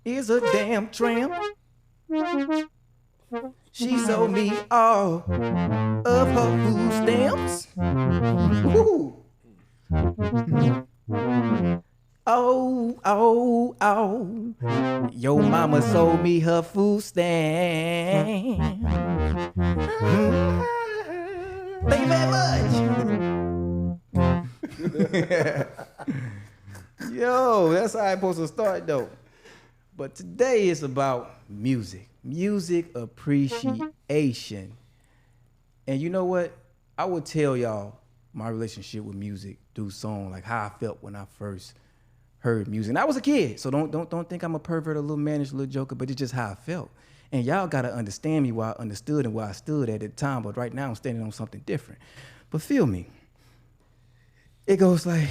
is a damn tramp. She sold me all of her food stamps. Woo. Oh, oh, oh. Your mama sold me her food stamps. Thank you very much. Yo, that's how I'm supposed to start though. But today is about music appreciation. And you know what? I would tell y'all my relationship with music through song, like how I felt when I first heard music. And I was a kid, so don't think I'm a pervert, a little mannish, little joker, but it's just how I felt. And y'all gotta understand me where I understood and where I stood at the time, but right now I'm standing on something different. But feel me. It goes like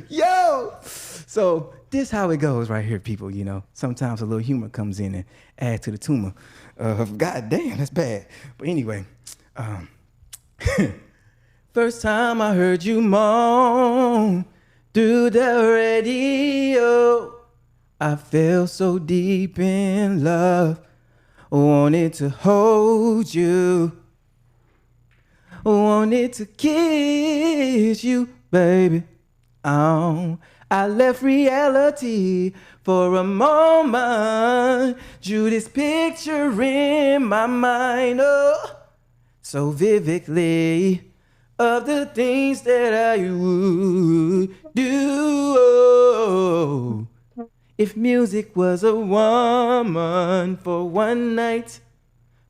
yo, so this how it goes right here, people. You know, sometimes a little humor comes in and adds to the tumor. God damn, that's bad. But anyway, first time I heard you moan through the radio, I fell so deep in love, wanted to hold you. Wanted to kiss you, baby. Oh, I left reality for a moment. Drew this picture in my mind, oh, so vividly of the things that I would do. Oh, if music was a woman for one night,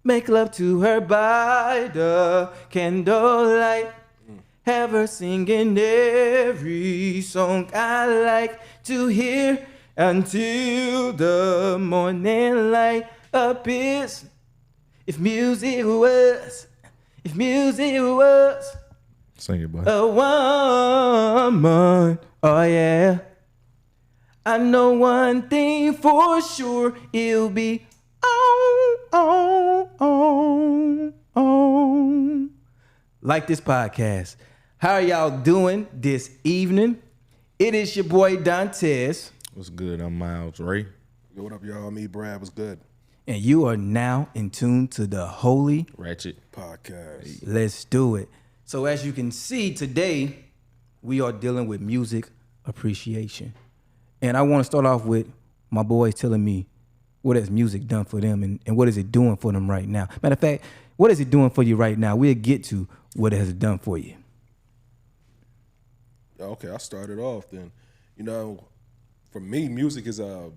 make love to her by the candlelight. Have her singing every song I like to hear until the morning light appears. If music was Sing it, boy. a woman, oh yeah. I know one thing for sure, it'll be on. Like this podcast. How are y'all doing this evening? It is your boy Dontez. What's good? I'm Myles Ray. Yo, what up, y'all? Me, Brad. What's good? And you are now in tune to the Holy Ratchet. Podcast. Let's do it. So as you can see today, we are dealing with music appreciation. And I want to start off with my boys telling me what has music done for them and what is it doing for them right now. Matter of fact, what is it doing for you right now? We'll get to what it has done for you. Okay, I'll start it off then. You know, for me, music is I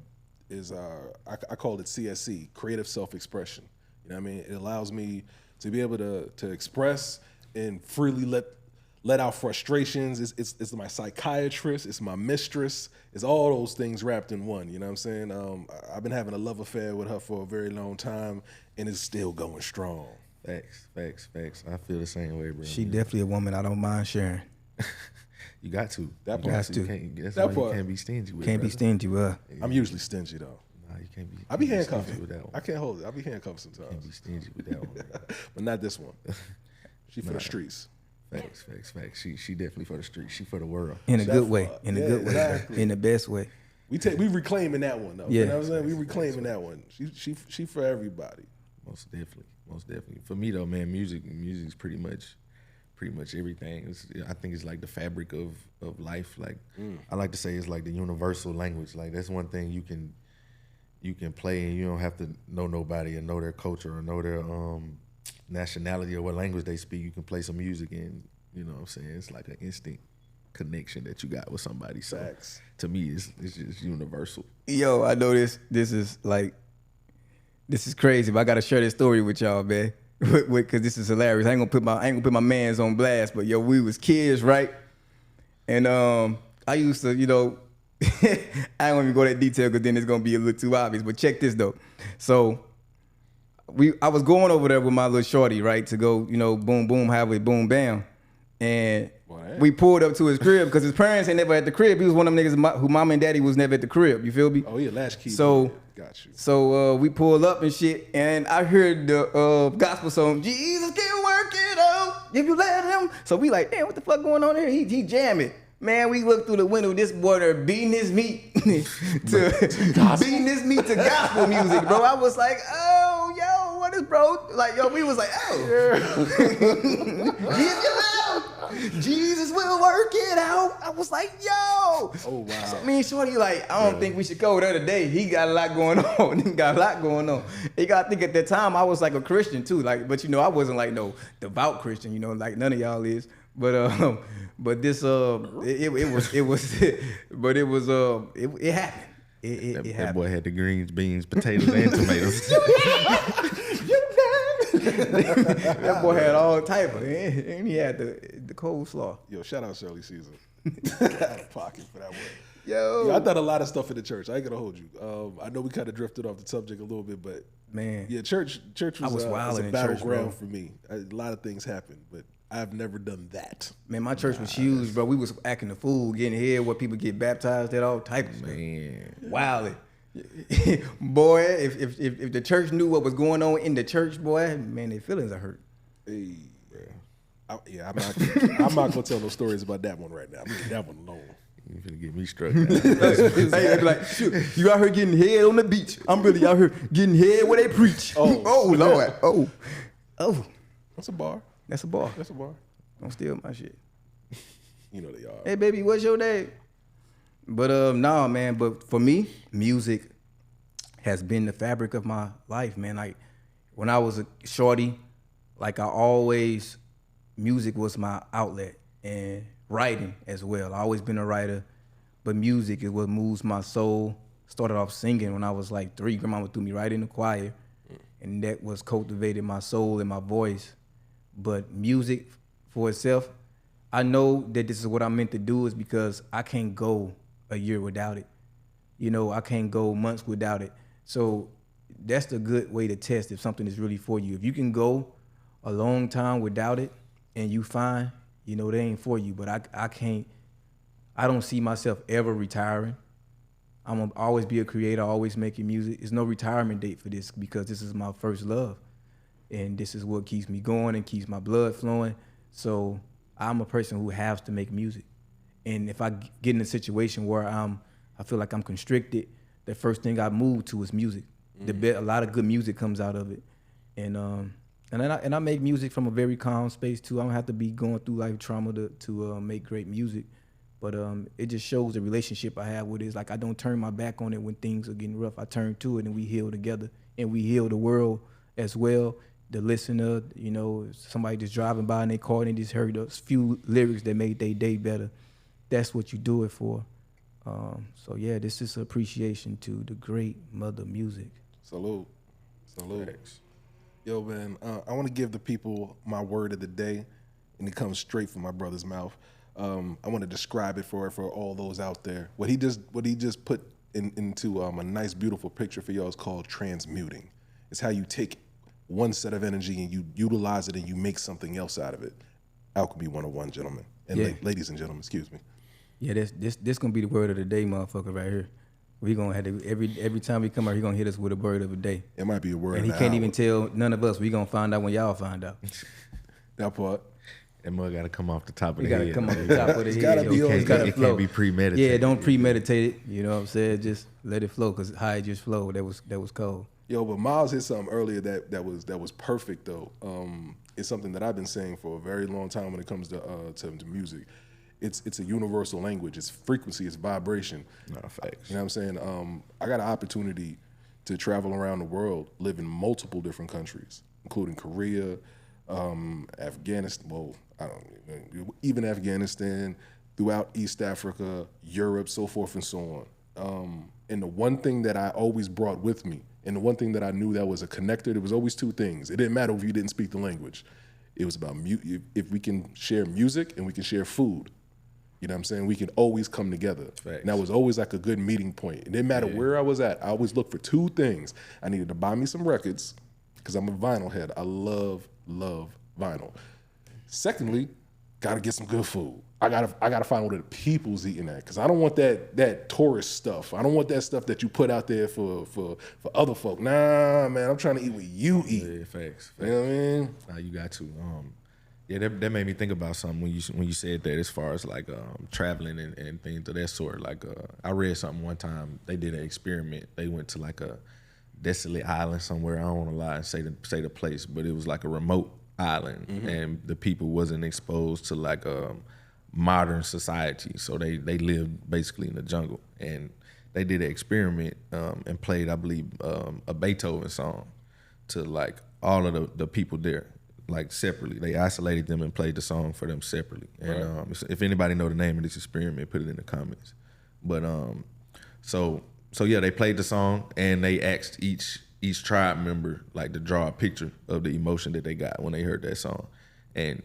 call it CSE, creative self-expression. You know what I mean? It allows me to be able to express and freely let out frustrations. It's my psychiatrist, it's my mistress, it's all those things wrapped in one. You know what I'm saying? I've been having a love affair with her for a very long time, and it's still going strong. Facts. I feel the same way, bro. She definitely a woman I don't mind sharing. You got to. That You part. got to. That's That why part. you can't be stingy with it. Can't be brother. stingy, I'm usually stingy though. Nah, you can't be. I be can't stingy handcuffing. with that one. I can't hold it. I be handcuffed Can't sometimes, be stingy with that one. Bro. but not this one. She for the streets. Facts. She definitely for the street. She for the world. in a That good way. part. In a Yeah, good way. exactly. In the best way. We reclaiming that one though. Yeah. You know what I'm saying? We reclaiming that one. She for everybody. Most definitely. For me though, man, music's pretty much everything. I think it's like the fabric of life. Like I like to say, it's like the universal language. Like that's one thing you can play, and you don't have to know nobody or know their culture or know their nationality or what language they speak. You can play some music, and you know what I'm saying. It's like an instant connection that you got with somebody. So Facts. to me, it's just universal. Yo, I know this is crazy, but I gotta share this story with y'all, man. Cause this is hilarious. I ain't gonna put my mans on blast, but yo, we was kids, right? And I used to, you know, I don't want to go that detail because then it's gonna be a little too obvious. But check this though. So I was going over there with my little shorty, right, to go, you know, boom boom, highway, boom bam, and we pulled up to his crib because his parents ain't never at the crib. He was one of them niggas who mom and daddy was never at the crib. You feel me? Oh yeah, latchkey. So got you. So we pulled up and shit, and I heard the gospel song, Jesus can work it out. if you let him. So we like, damn, what the fuck going on here? He jamming. Man, we looked through the window. This boy there beating his meat to gospel music, bro. I was like, oh, yo, what is bro? Like, yo, we was like, oh, Jesus will work it out. I was like, yo. Oh wow. So me and Shorty like, I don't think we should go there today. He got a lot going on. He got a lot going on. You gotta think at that time I was like a Christian too, like, but you know I wasn't like no devout Christian, you know, like none of y'all is. But this it happened. It That happened. boy had the greens, beans, potatoes, and tomatoes. That boy had all type of, and he had the coleslaw. Yo, shout out Shirley Caesar. Out of pocket for that one. Yo, I thought a lot of stuff in the church. I ain't gonna hold you. I know we kind of drifted off the subject a little bit, but man, yeah, church was wild a in battleground church, for me. A lot of things happened, but I've never done that. man, my church was huge, bro. We was acting the fool, getting here where people get baptized at all types of stuff. Man, Wildly. Boy, if the church knew what was going on in the church, boy, man, their feelings are hurt. Hey, I'm not gonna tell no stories about that one right now. I'm leaving that one alone. you finna get me struck. Hey, they be like, shoot, you out here getting head on the beach. I'm really out here getting head where they preach. Oh Lord. Oh. That's a bar. That's a bar. That's a bar. Don't steal my shit. You know they are. Hey, baby, what's your name? But nah, man. But for me, music has been the fabric of my life, man. Like when I was a shorty, like music was my outlet, and writing as well. I always been a writer, but music is what moves my soul. Started off singing when I was like 3. Grandma threw me right in the choir, and that was cultivated my soul and my voice. But music for itself, I know that this is what I'm meant to do is because I can't go a year without it. You know, I can't go months without it. So that's the good way to test if something is really for you. If you can go a long time without it and you find, you know, they ain't for you. But I don't see myself ever retiring. I'm gonna always be a creator, always making music. There's no retirement date for this because this is my first love. And this is what keeps me going and keeps my blood flowing. So I'm a person who has to make music. And if I get in a situation where I feel like I'm constricted, the first thing I move to is music. A lot of good music comes out of it. And I make music from a very calm space too. I don't have to be going through life trauma to make great music. But it just shows the relationship I have with it. It's like I don't turn my back on it when things are getting rough. I turn to it and we heal together. And we heal the world as well. The listener, you know, somebody just driving by in their car and they just heard a few lyrics that made their day better. That's what you do it for. So yeah, this is appreciation to the great mother music. Salute. Yo, man, I want to give the people my word of the day, and it comes straight from my brother's mouth. I want to describe it for all those out there. What he just put into a nice, beautiful picture for y'all is called transmuting. It's how you take one set of energy and you utilize it and you make something else out of it. Alchemy 101, gentlemen. And ladies and gentlemen, excuse me. Yeah, this gonna be the word of the day, motherfucker, right here. We gonna have to every time we come out, he gonna hit us with a word of the day. It might be a word. And he can't even tell none of us. We gonna find out when y'all find out. That part. That mug got to come off the top of the It head. gotta come off the top of the It's head. gotta be on. It gotta It flow. can't be premeditated. Yeah, don't premeditate it. You know what I'm saying? Just let it flow, cause how it just flowed, that was cold. Yo, but Myles hit something earlier that was perfect though. It's something that I've been saying for a very long time when it comes to music. It's a universal language. It's frequency. It's vibration. No, facts. You know what I'm saying? I got an opportunity to travel around the world, live in multiple different countries, including Korea, Afghanistan. Well, even Afghanistan, throughout East Africa, Europe, so forth and so on. And the one thing that I always brought with me, and the one thing that I knew that was a connector, there was always two things. It didn't matter if you didn't speak the language. It was about if we can share music and we can share food. You know what I'm saying? We can always come together. Facts. And that was always like a good meeting point. It didn't matter where I was at. I always looked for two things. I needed to buy me some records because I'm a vinyl head. I love vinyl. Secondly, gotta get some good food. I gotta find what the people's eating at because I don't want that tourist stuff. I don't want that stuff that you put out there for other folk. Nah, man, I'm trying to eat what you eat. Yeah, facts. You know what I mean? You got to. Yeah, that made me think about something when you said that, as far as like traveling and things of that sort. Like I read something one time. They did an experiment. They went to like a desolate island somewhere. I don't want to lie and say the place, but it was like a remote island, and the people wasn't exposed to like modern society. So they lived basically in the jungle, and they did an experiment and played, I believe, a Beethoven song to like all of the people there. Like separately, they isolated them and played the song for them separately. And if anybody know the name of this experiment, put it in the comments. But so yeah, they played the song and they asked each tribe member like to draw a picture of the emotion that they got when they heard that song, and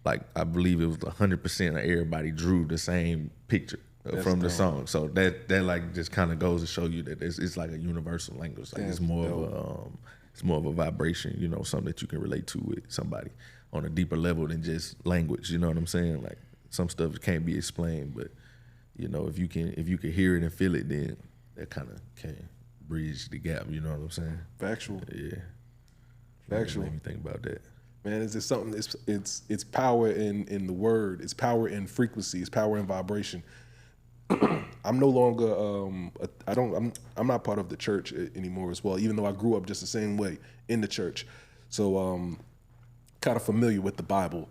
like I believe it was 100% of everybody drew the same picture from the song. So that like just kind of goes to show you that it's like a universal language. Like it's more of a vibration, you know, something that you can relate to with somebody on a deeper level than just language. You know what I'm saying? Like some stuff can't be explained, but you know, if you can hear it and feel it, then that kind of can bridge the gap. You know what I'm saying? Factual. Yeah. Factual. Made me think about that. Man, is this something? It's power in the word. It's power in frequency. It's power in vibration. I'm no longer I'm not part of the church anymore as well, even though I grew up just the same way in the church. So kind of familiar with the Bible.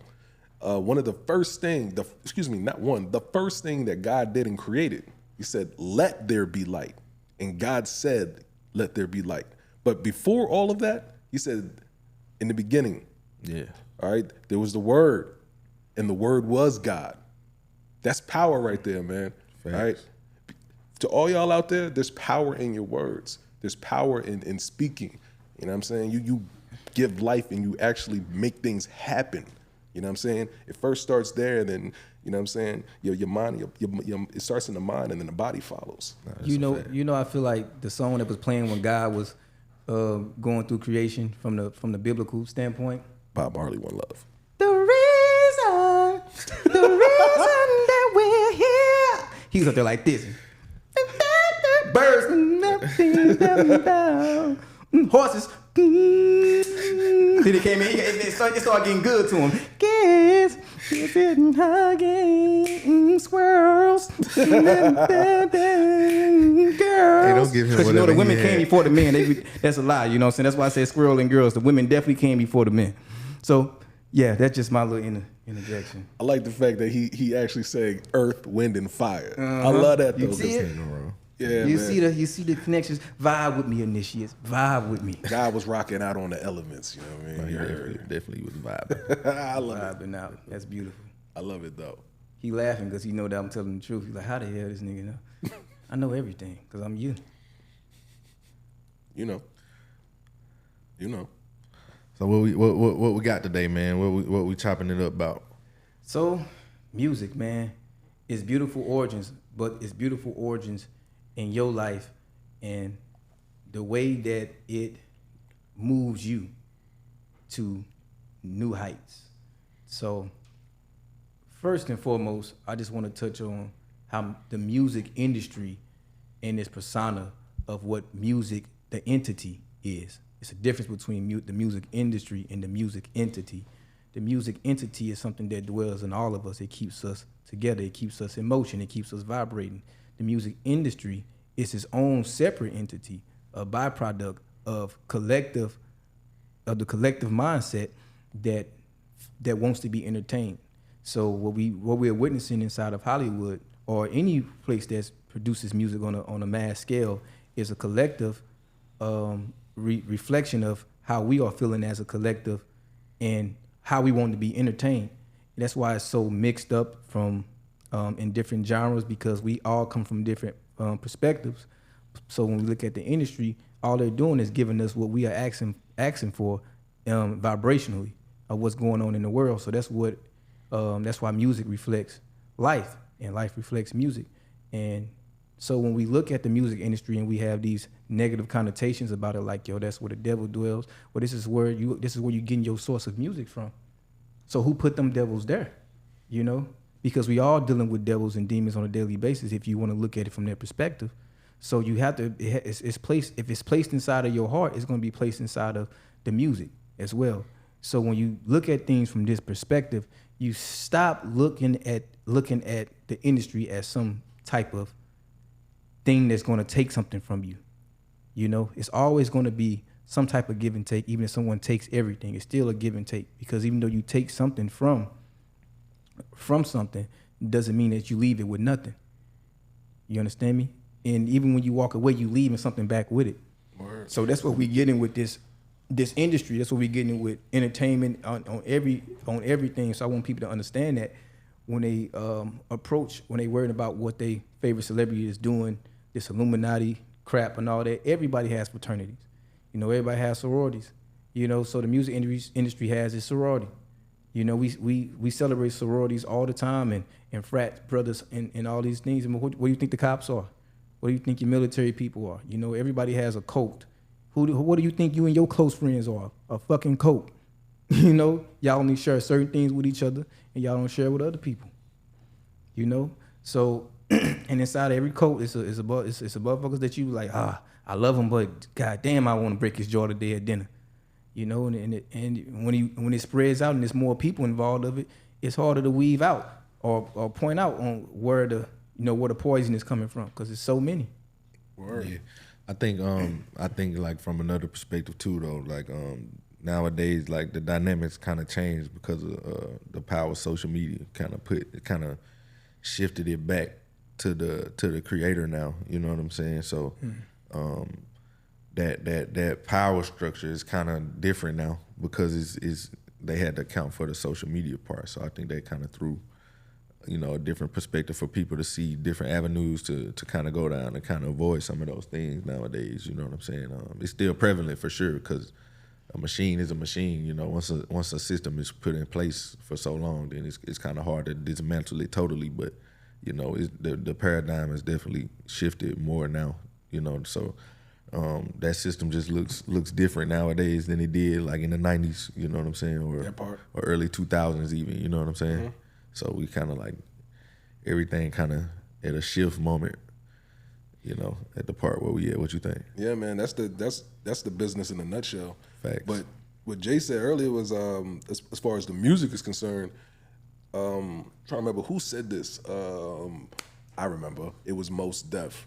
One of the first thing, the first thing that God did and created, he said, "Let there be light." And God said, "Let there be light." But before all of that, he said, in the beginning, all right, there was the Word, and the Word was God. That's power right there, man. All right. To all y'all out there, there's power in your words. There's power in speaking. You know what I'm saying? You give life and you actually make things happen. You know what I'm saying? It first starts there, then you know what I'm saying. Your mind, it starts in the mind, and then the body follows. You know, I feel like the song that was playing when God was going through creation from the biblical standpoint. Bob Marley, One Love. The reason that we're here. He was up there like this. Birds, horses. Then he came in. It started getting good to him. Kids, sitting hugging squirrels. Girls. Hey, don't give him Because you know the women he had. came before the men. That's a lie. You know what I'm saying? That's why I said squirrel and girls. The women definitely came before the men. So yeah, that's just my little interjection. I like the fact that he actually said earth, wind, and fire. I love that though. You see it? Yeah, you man. see the connections. Vibe with me, initiates. Vibe with me. God was rocking out on the elements. You know what I mean? He definitely was vibing. I love it. Vibing out. That's beautiful. I love it though. He laughing because he know that I'm telling the truth. He's like, how the hell this nigga know? I know everything because I'm you. You know. So what we got today, man? What we chopping it up about? So, music, man, it's beautiful origins, but it's beautiful origins in your life and the way that it moves you to new heights. So, first and foremost, I just want to touch on how the music industry and this persona of what music, the entity, is. It's a difference between the music industry and the music entity. The music entity is something that dwells in all of us. It keeps us together. It keeps us in motion. It keeps us vibrating. The music industry is its own separate entity, a byproduct of the collective mindset that wants to be entertained. So what we're witnessing inside of Hollywood or any place that produces music on a mass scale is a collective reflection of how we are feeling as a collective and how we want to be entertained. And that's why it's so mixed up from in different genres, because we all come from different perspectives. So when we look at the industry, all they're doing is giving us what we are asking for vibrationally of what's going on in the world. So that's why music reflects life and life reflects music. And so when we look at the music industry and we have these negative connotations about it, like, yo, that's where the devil dwells. Well, this is where you're getting your source of music from. So who put them devils there? You know, because we all dealing with devils and demons on a daily basis. If you want to look at it from their perspective, so you have to. It's placed. If it's placed inside of your heart, it's going to be placed inside of the music as well. So when you look at things from this perspective, you stop looking at the industry as some type of thing that's going to take something from you. You know, it's always going to be some type of give and take. Even if someone takes everything, it's still a give and take, because even though you take something from something, it doesn't mean that you leave it with nothing. You understand me? And even when you walk away, you leaving something back with it. Word. So that's what we getting with this industry. That's what we getting with entertainment on everything. So I want people to understand that when they when they worried about what their favorite celebrity is doing, this Illuminati crap and all that, everybody has fraternities. You know, everybody has sororities. You know, so the music industry has its sorority. You know, we celebrate sororities all the time and frat brothers and all these things. I mean, what do you think the cops are? What do you think your military people are? You know, everybody has a cult. What do you think you and your close friends are? A fucking cult. You know, y'all only share certain things with each other, and y'all don't share with other people. You know, so and inside of every cult, it's above motherfuckers that you like. I love him, but goddamn, I want to break his jaw today at dinner. You know, and when it spreads out and there's more people involved of it, it's harder to weave out or point out on where the poison is coming from, because there's so many. Word. Yeah. I think like from another perspective too though, like nowadays like the dynamics kind of changed because of the power of social media. Kind of shifted it back to the creator now. You know what I'm saying? So that power structure is kind of different now because it's they had to account for the social media part. So I think they kind of threw a different perspective for people to see different avenues to kind of go down and kind of avoid some of those things nowadays. You know what I'm saying? It's still prevalent for sure because a machine is a machine. You know, once a system is put in place for so long, then it's kind of hard to dismantle it totally. But you know, the paradigm has definitely shifted more now. You know, so that system just looks different nowadays than it did like in the 90s. You know what I'm saying? Or early 2000s even. You know what I'm saying? Mm-hmm. So we kind of like everything kind of at a shift moment, you know, at the part where we at. What you think? Yeah, man, that's the business in a nutshell. Facts. But what Jay said earlier was as far as the music is concerned, trying to remember who said this. I remember it was Mos Def.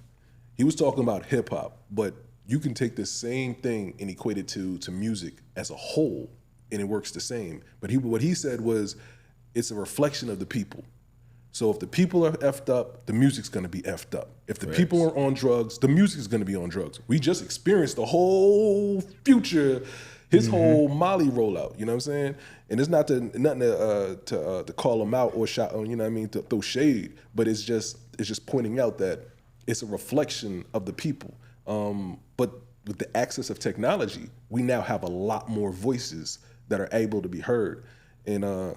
He was talking about hip hop, but you can take the same thing and equate it to music as a whole, and it works the same. But what he said was, it's a reflection of the people. So if the people are effed up, the music's gonna be effed up. If the people are on drugs, the music's gonna be on drugs. We just experienced the whole Future, his whole Molly rollout. You know what I'm saying? And it's nothing to call him out or shot on. You know what I mean? To throw shade, but it's just pointing out that it's a reflection of the people. But with the access of technology, we now have a lot more voices that are able to be heard, and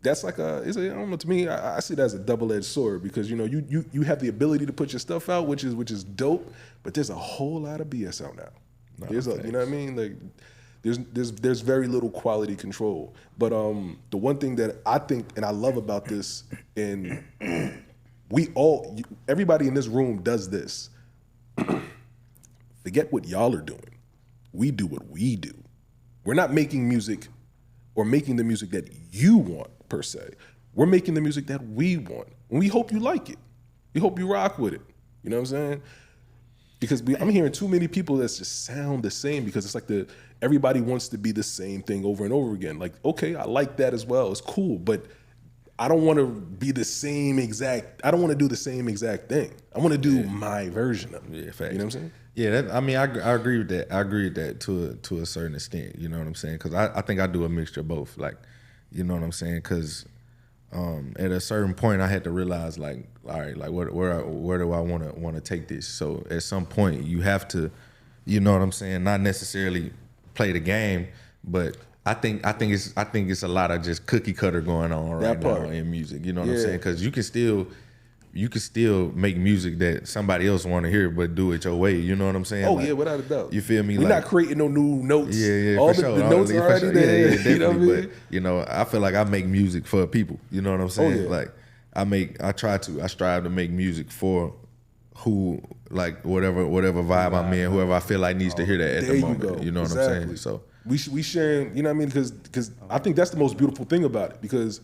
that's like I don't know, to me, I see that as a double-edged sword, because you know you have the ability to put your stuff out, which is dope, but there's a whole lot of BS out now. You know what I mean? Like there's very little quality control. But the one thing that I think and I love about this, and everybody in this room does this. Forget what y'all are doing. We do what we do. We're not making music or making the music that you want, per se. We're making the music that we want. And we hope you like it. We hope you rock with it. You know what I'm saying? Because I'm hearing too many people that just sound the same, because it's like everybody wants to be the same thing over and over again. Like, okay, I like that as well. It's cool, but I don't want to be the same exact. I don't want to do the same exact thing. I want to do my version of it. Yeah, facts. You know what I'm saying? Yeah, I agree with that. I agree with that to a certain extent. You know what I'm saying? Because I think I do a mixture of both. Like, you know what I'm saying? Because at a certain point, I had to realize, like, all right, like where do I want to take this? So at some point, you have to, you know what I'm saying? Not necessarily play the game, but I think it's a lot of just cookie cutter going on right now in music. You know what I'm saying? Because you can still make music that somebody else want to hear, but do it your way. You know what I'm saying? Oh, yeah, without a doubt. You feel me? We're not creating no new notes. Yeah, all for the sure. notes are already there. Yeah, definitely. You know what I mean? But you know, I feel like I make music for people. You know what I'm saying? Oh, yeah. Like I strive to make music for who like whatever vibe I'm in, whoever I feel like needs to hear that at There the you moment. go. You know what I'm Exactly. saying? So we sharing, you know what I mean? Because I think that's the most beautiful thing about it. Because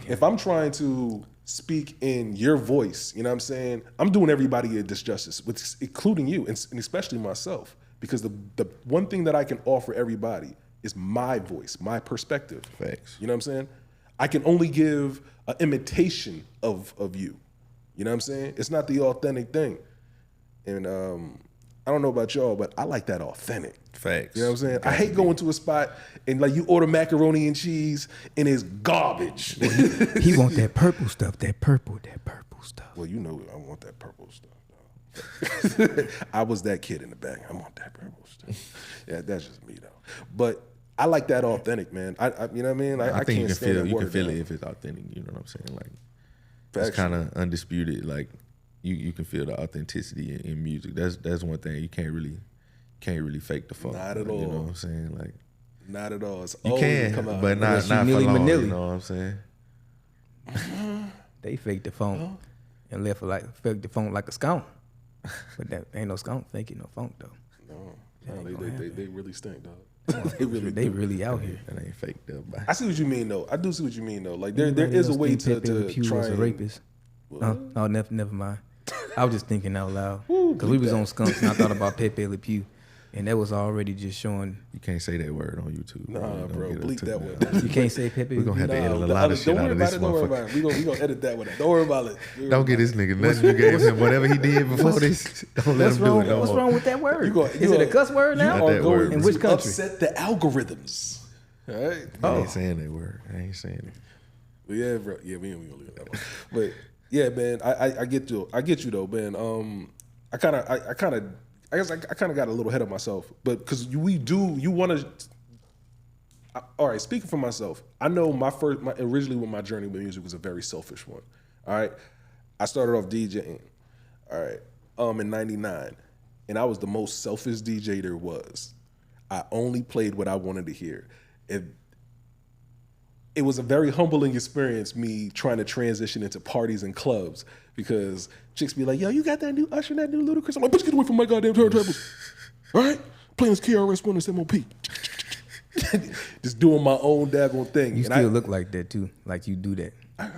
if I'm trying to speak in your voice, you know what I'm saying? I'm doing everybody a disjustice, including you, and especially myself. Because the one thing that I can offer everybody is my voice, my perspective. Facts. You know what I'm saying? I can only give an imitation of you. You know what I'm saying? It's not the authentic thing. And I don't know about y'all, but I like that authentic. Facts. You know what I'm saying? I hate going to a spot and like you order macaroni and cheese and it's garbage. He want that purple stuff, that purple stuff. Well, you know I want that purple stuff. I was that kid in the back. I want that purple stuff. Yeah, that's just me though. But I like that authentic, man. I you know what I mean? I think can't stand that you can word feel down. it if it's authentic. You know what I'm saying? Like Factual. it's kind of undisputed. Like you can feel the authenticity in music. That's one thing you can't really fake the funk. Not at all. You know what I'm saying? Like Not at all. It's you always can, come out. but not Unless you for Nilly long. Manilly. You know what I'm saying? They faked the phone and left faked the phone like a scone. But that ain't no scone faking no funk though. No, they really stink, dog. They really out here. That ain't fake though. But I see what you mean though. I do see what you mean though. Like there is a way to try was a and, rapist. No, never mind. I was just thinking out loud because we was on Skunks and I thought about Pepe Le Pew, and that was already just showing. you can't say that word on YouTube. Nah, You're gonna bro, get bleep took that down. one. You can't say Pepe. We're gonna have to edit a Nah, lot of shit don't out worry of about this it. Don't worry motherfucker. about it. We gonna edit that one. Don't worry about it. Don't get this nigga nothing you gave him. Whatever he did before this, don't let What's him do wrong? it no What's more. wrong with that word? You Is it a cuss word now? Not that word. In to which country? upset the algorithms. All right. I ain't saying that word. I ain't saying it. But yeah, bro. Yeah, we ain't gonna leave that one. But yeah, man, I get you. I get you though, man. I kind of got a little ahead of myself, but because you want to. All right, speaking for myself, I know originally when my journey with music was a very selfish one. All right, I started off DJing. All right, in '99, and I was the most selfish DJ there was. I only played what I wanted to hear. It was a very humbling experience, me trying to transition into parties and clubs, because chicks be like, yo, you got that new Usher, that new Ludacris? I'm like, bitch, get away from my goddamn turntables. All right? Playing this KRS-One and MOP. Just doing my own daggone thing. You And still look like that too. Like you do that.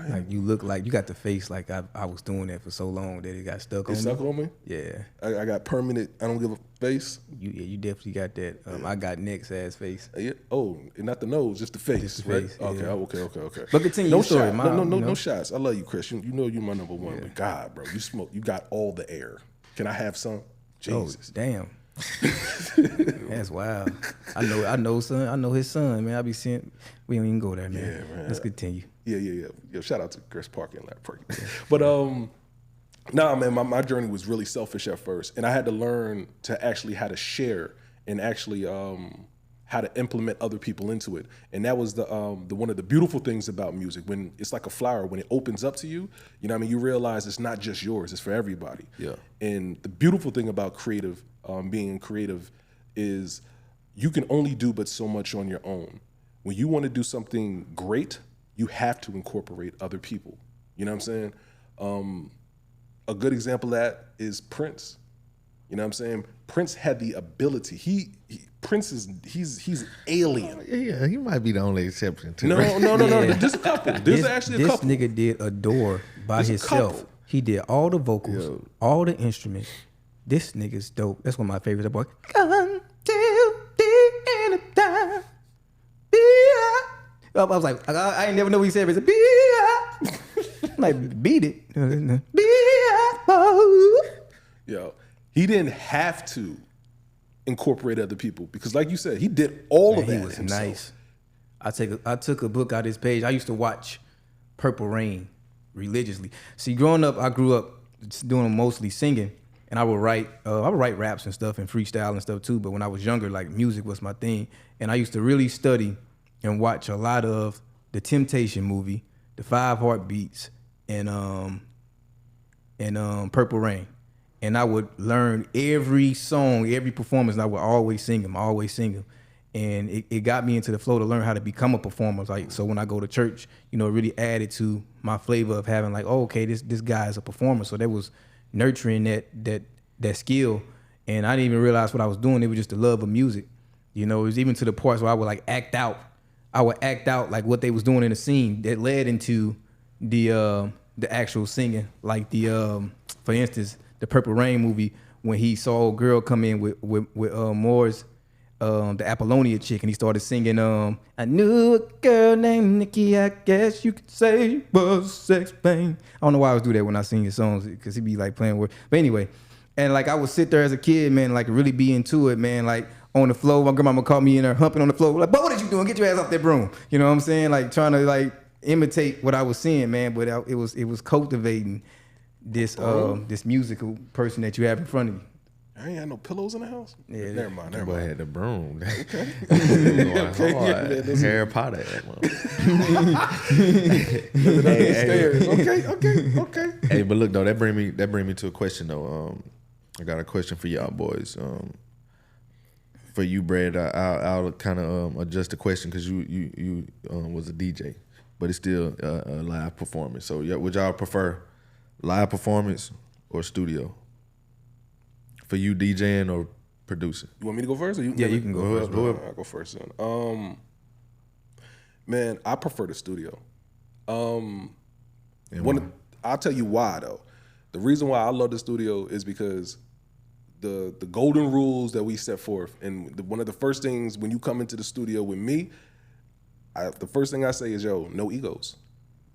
Like you look like you got the face like I was doing that for so long that it got stuck on It me. stuck on me? Yeah. I got permanent, I don't give a face. You definitely got that. I got Nick's ass face. Yeah. Oh, and not the nose, just the face. Just the right? face, Okay, yeah. okay. But continue No your story, shots. Miles, No you know? shots. I love you, Chris. You know you're my number one. But God, bro, you smoke. You got all the air. Can I have some? Jesus. Oh, damn. That's wild. I know son. I know his son, man. I be seeing. We don't even go there, man. Yeah, man. Let's continue. Yeah. Yo, shout out to Chris Parker and Larry Perkins. But nah, man, my journey was really selfish at first, and I had to learn to actually how to share and actually how to implement other people into it. And that was the one of the beautiful things about music. When it's like a flower, when it opens up to you, you know what I mean, you realize it's not just yours, it's for everybody. Yeah. And the beautiful thing about being creative is you can only do but so much on your own. When you want to do something great, you have to incorporate other people. You know what I'm saying? A good example of that is Prince. You know what I'm saying? Prince had the ability. Prince he's alien. Yeah, he might be the only exception to No. Yeah. There's a couple. There's actually a couple. This nigga did a door by There's a himself. couple. He did all the vocals, all the instruments. This nigga's dope. That's one of my favorites. That boy. Come to the end of time. I was like, I ain't never know what he said. But he said, I'm like, beat it. Yo, he didn't have to incorporate other people because, like you said, he did all of that. He was himself. nice. I took a book out his page. I used to watch Purple Rain religiously. See, growing up, I grew up doing mostly singing, and I would write raps and stuff and freestyle and stuff too. But when I was younger, like music was my thing, and I used to really study and watch a lot of the Temptation movie, the 5 Heartbeats, and Purple Rain. And I would learn every song, every performance, and I would always sing them. And it got me into the flow to learn how to become a performer. Like, so when I go to church, you know, it really added to my flavor of having like, oh, okay, this guy is a performer. So that was nurturing that skill. And I didn't even realize what I was doing. It was just the love of music. You know, it was even to the parts where I would like act out. I would act out like what they was doing in the scene that led into the actual singing. Like for instance, the Purple Rain movie, when he saw a girl come in with Moore's the Apollonia chick, and he started singing I knew a girl named Nikki, I guess you could say was sex pain. I don't know why I always do that when I sing his songs, because he be like playing with, but anyway. And like I would sit there as a kid, man, like really be into it, man, like on the floor. My grandmama caught me in there humping on the floor, like, but what are you doing? Get your ass off that broom. You know what I'm saying? Like trying to like imitate what I was seeing, man, but it was cultivating this musical person that you have in front of you. I ain't had no pillows in the house. Yeah, never mind. I had the broom. Okay. Harry Potter. Okay. Hey, but look though, that bring me to a question though. I got a question for y'all boys. For you, Brad, I'll kind of adjust the question because you was a DJ, but it's still a live performance. So would y'all prefer live performance or studio? For you, DJing or producing? You want me to go first? Or you can go first. I'll go first then. Man, I prefer the studio. I'll tell you why though. The reason why I love the studio is because the golden rules that we set forth, and one of the first things when you come into the studio with me, the first thing I say is, yo, no egos.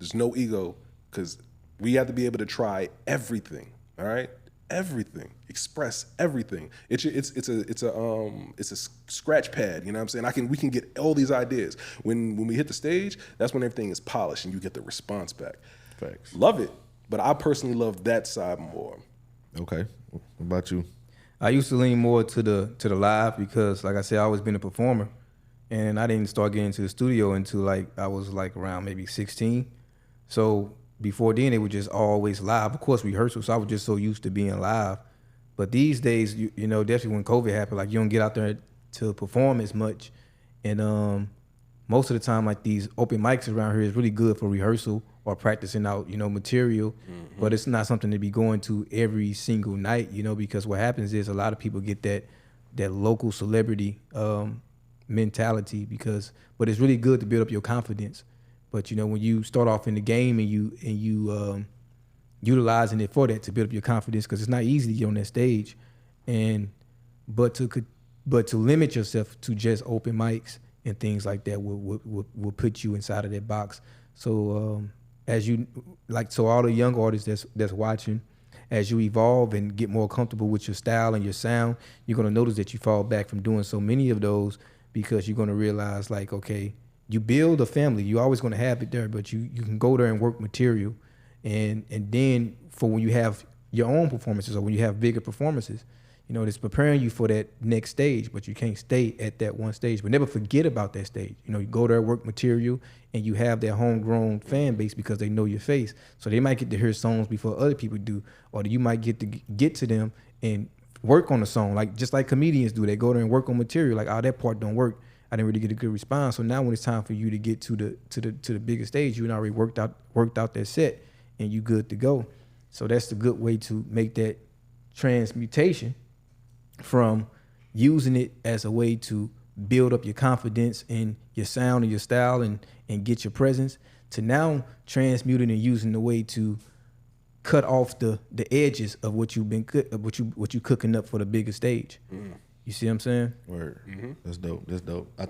There's no ego, because we have to be able to try everything. All right. Everything, express everything. It's a scratch pad. You know what I'm saying? We can get all these ideas. When we hit the stage, that's when everything is polished and you get the response back. Facts. Love it, but I personally love that side more. Okay, what about you? I used to lean more to the live because, like I said, I always been a performer, and I didn't start getting to the studio until like I was like around maybe 16. So before then, it was just always live. Of course, rehearsal, so I was just so used to being live. But these days, you know, definitely when COVID happened, like you don't get out there to perform as much. And most of the time, like these open mics around here is really good for rehearsal or practicing out, you know, material. Mm-hmm. But it's not something to be going to every single night, you know, because what happens is a lot of people get that local celebrity mentality but it's really good to build up your confidence. But you know, when you start off in the game and you utilizing it for that to build up your confidence, because it's not easy to get on that stage, but to limit yourself to just open mics and things like that will put you inside of that box. So so all the young artists that's watching, as you evolve and get more comfortable with your style and your sound, you're gonna notice that you fall back from doing so many of those, because you're gonna realize like, okay, you build a family. You're always going to have it there, but you can go there and work material. And then for when you have your own performances or when you have bigger performances, you know, it's preparing you for that next stage, but you can't stay at that one stage. But never forget about that stage. You know, you go there, work material, and you have that homegrown fan base because they know your face. So they might get to hear songs before other people do, or you might get to them and work on the song, like just like comedians do. They go there and work on material, like, oh, that part don't work. I didn't really get a good response. So now when it's time for you to get to the bigger stage, you already worked out that set and you good to go. So that's the good way to make that transmutation from using it as a way to build up your confidence in your sound and your style and get your presence, to now transmuting and using the way to cut off the edges of what you've been what you cooking up for the bigger stage. Mm. You see what I'm saying? Word. Mm-hmm. That's dope. I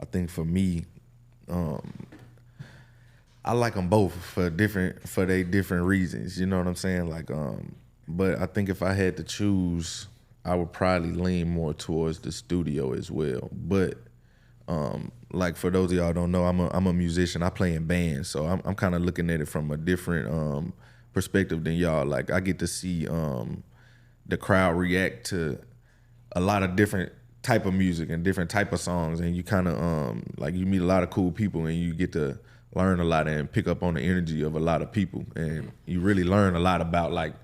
think for me, I like them both for their different reasons. You know what I'm saying? Like, but I think if I had to choose, I would probably lean more towards the studio as well. But like for those of y'all who don't know, I'm a musician. I play in bands, so I'm kind of looking at it from a different perspective than y'all. Like I get to see the crowd react to a lot of different type of music and different type of songs, and you kind of like you meet a lot of cool people and you get to learn a lot and pick up on the energy of a lot of people, and you really learn a lot about like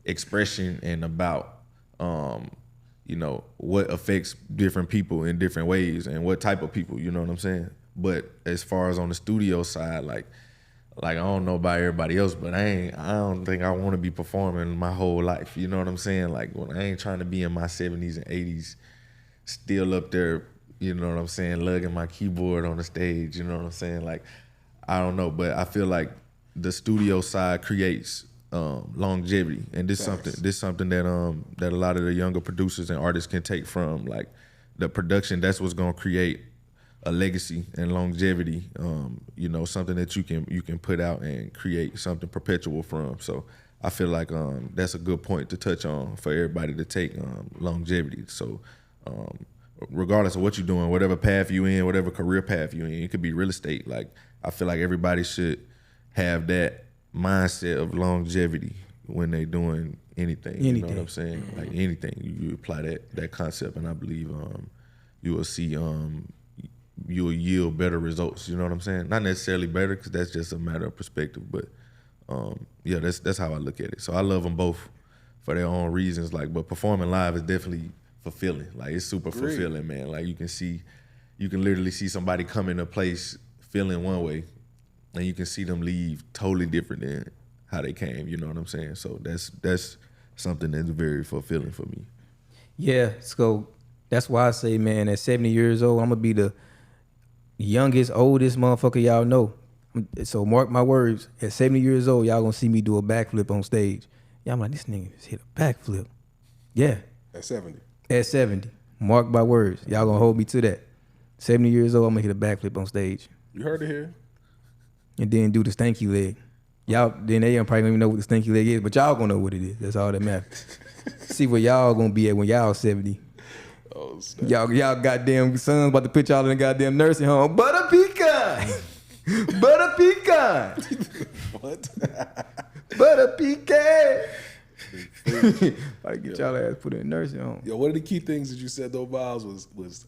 expression and about you know, what affects different people in different ways and what type of people, you know what I'm saying? But as far as on the studio side, like Like, I don't know about everybody else, but I don't think I want to be performing my whole life. You know what I'm saying? Like, when I ain't trying to be in my 70s and 80s, still up there, you know what I'm saying, lugging my keyboard on the stage, you know what I'm saying? Like, I don't know, but I feel like the studio side creates longevity, and this something that a lot of the younger producers and artists can take from, like, the production. That's what's gonna create a legacy and longevity, you know, something that you can put out and create something perpetual from. So I feel like that's a good point to touch on for everybody to take, longevity. So regardless of what you're doing, whatever path you in, whatever career path you in, it could be real estate. Like, I feel like everybody should have that mindset of longevity when they doing anything. You know what I'm saying? Like, anything, you apply that concept, and I believe you will see you will yield better results. You know what I'm saying? Not necessarily better, because that's just a matter of perspective, but yeah, that's how I look at it. So I love them both for their own reasons. Like, but performing live is definitely fulfilling. Like, it's super fulfilling, man. Like, you can literally see somebody come in a place feeling one way, and you can see them leave totally different than how they came. You know what I'm saying? So that's something that's very fulfilling for me. Yeah, so that's why I say, man, at 70 years old, I'm gonna be the youngest, oldest motherfucker y'all know. So mark my words, at 70 years old, y'all gonna see me do a backflip on stage. Y'all like, this nigga just hit a backflip. Yeah. At 70. At 70. Mark my words. Y'all gonna hold me to that. 70 years old, I'm gonna hit a backflip on stage. You heard it here. And then do the stanky leg. Y'all, then they probably don't even know what the stanky leg is, but y'all gonna know what it is. That's all that matters. See where y'all gonna be at when y'all 70. Oh, snap. Y'all goddamn sons about to put y'all in the goddamn nursing home. Butter pecan. Butter pecan. What? Butter pecan. Like, get y'all ass put in a nursing home. Yo, one of the key things that you said though, Myles, was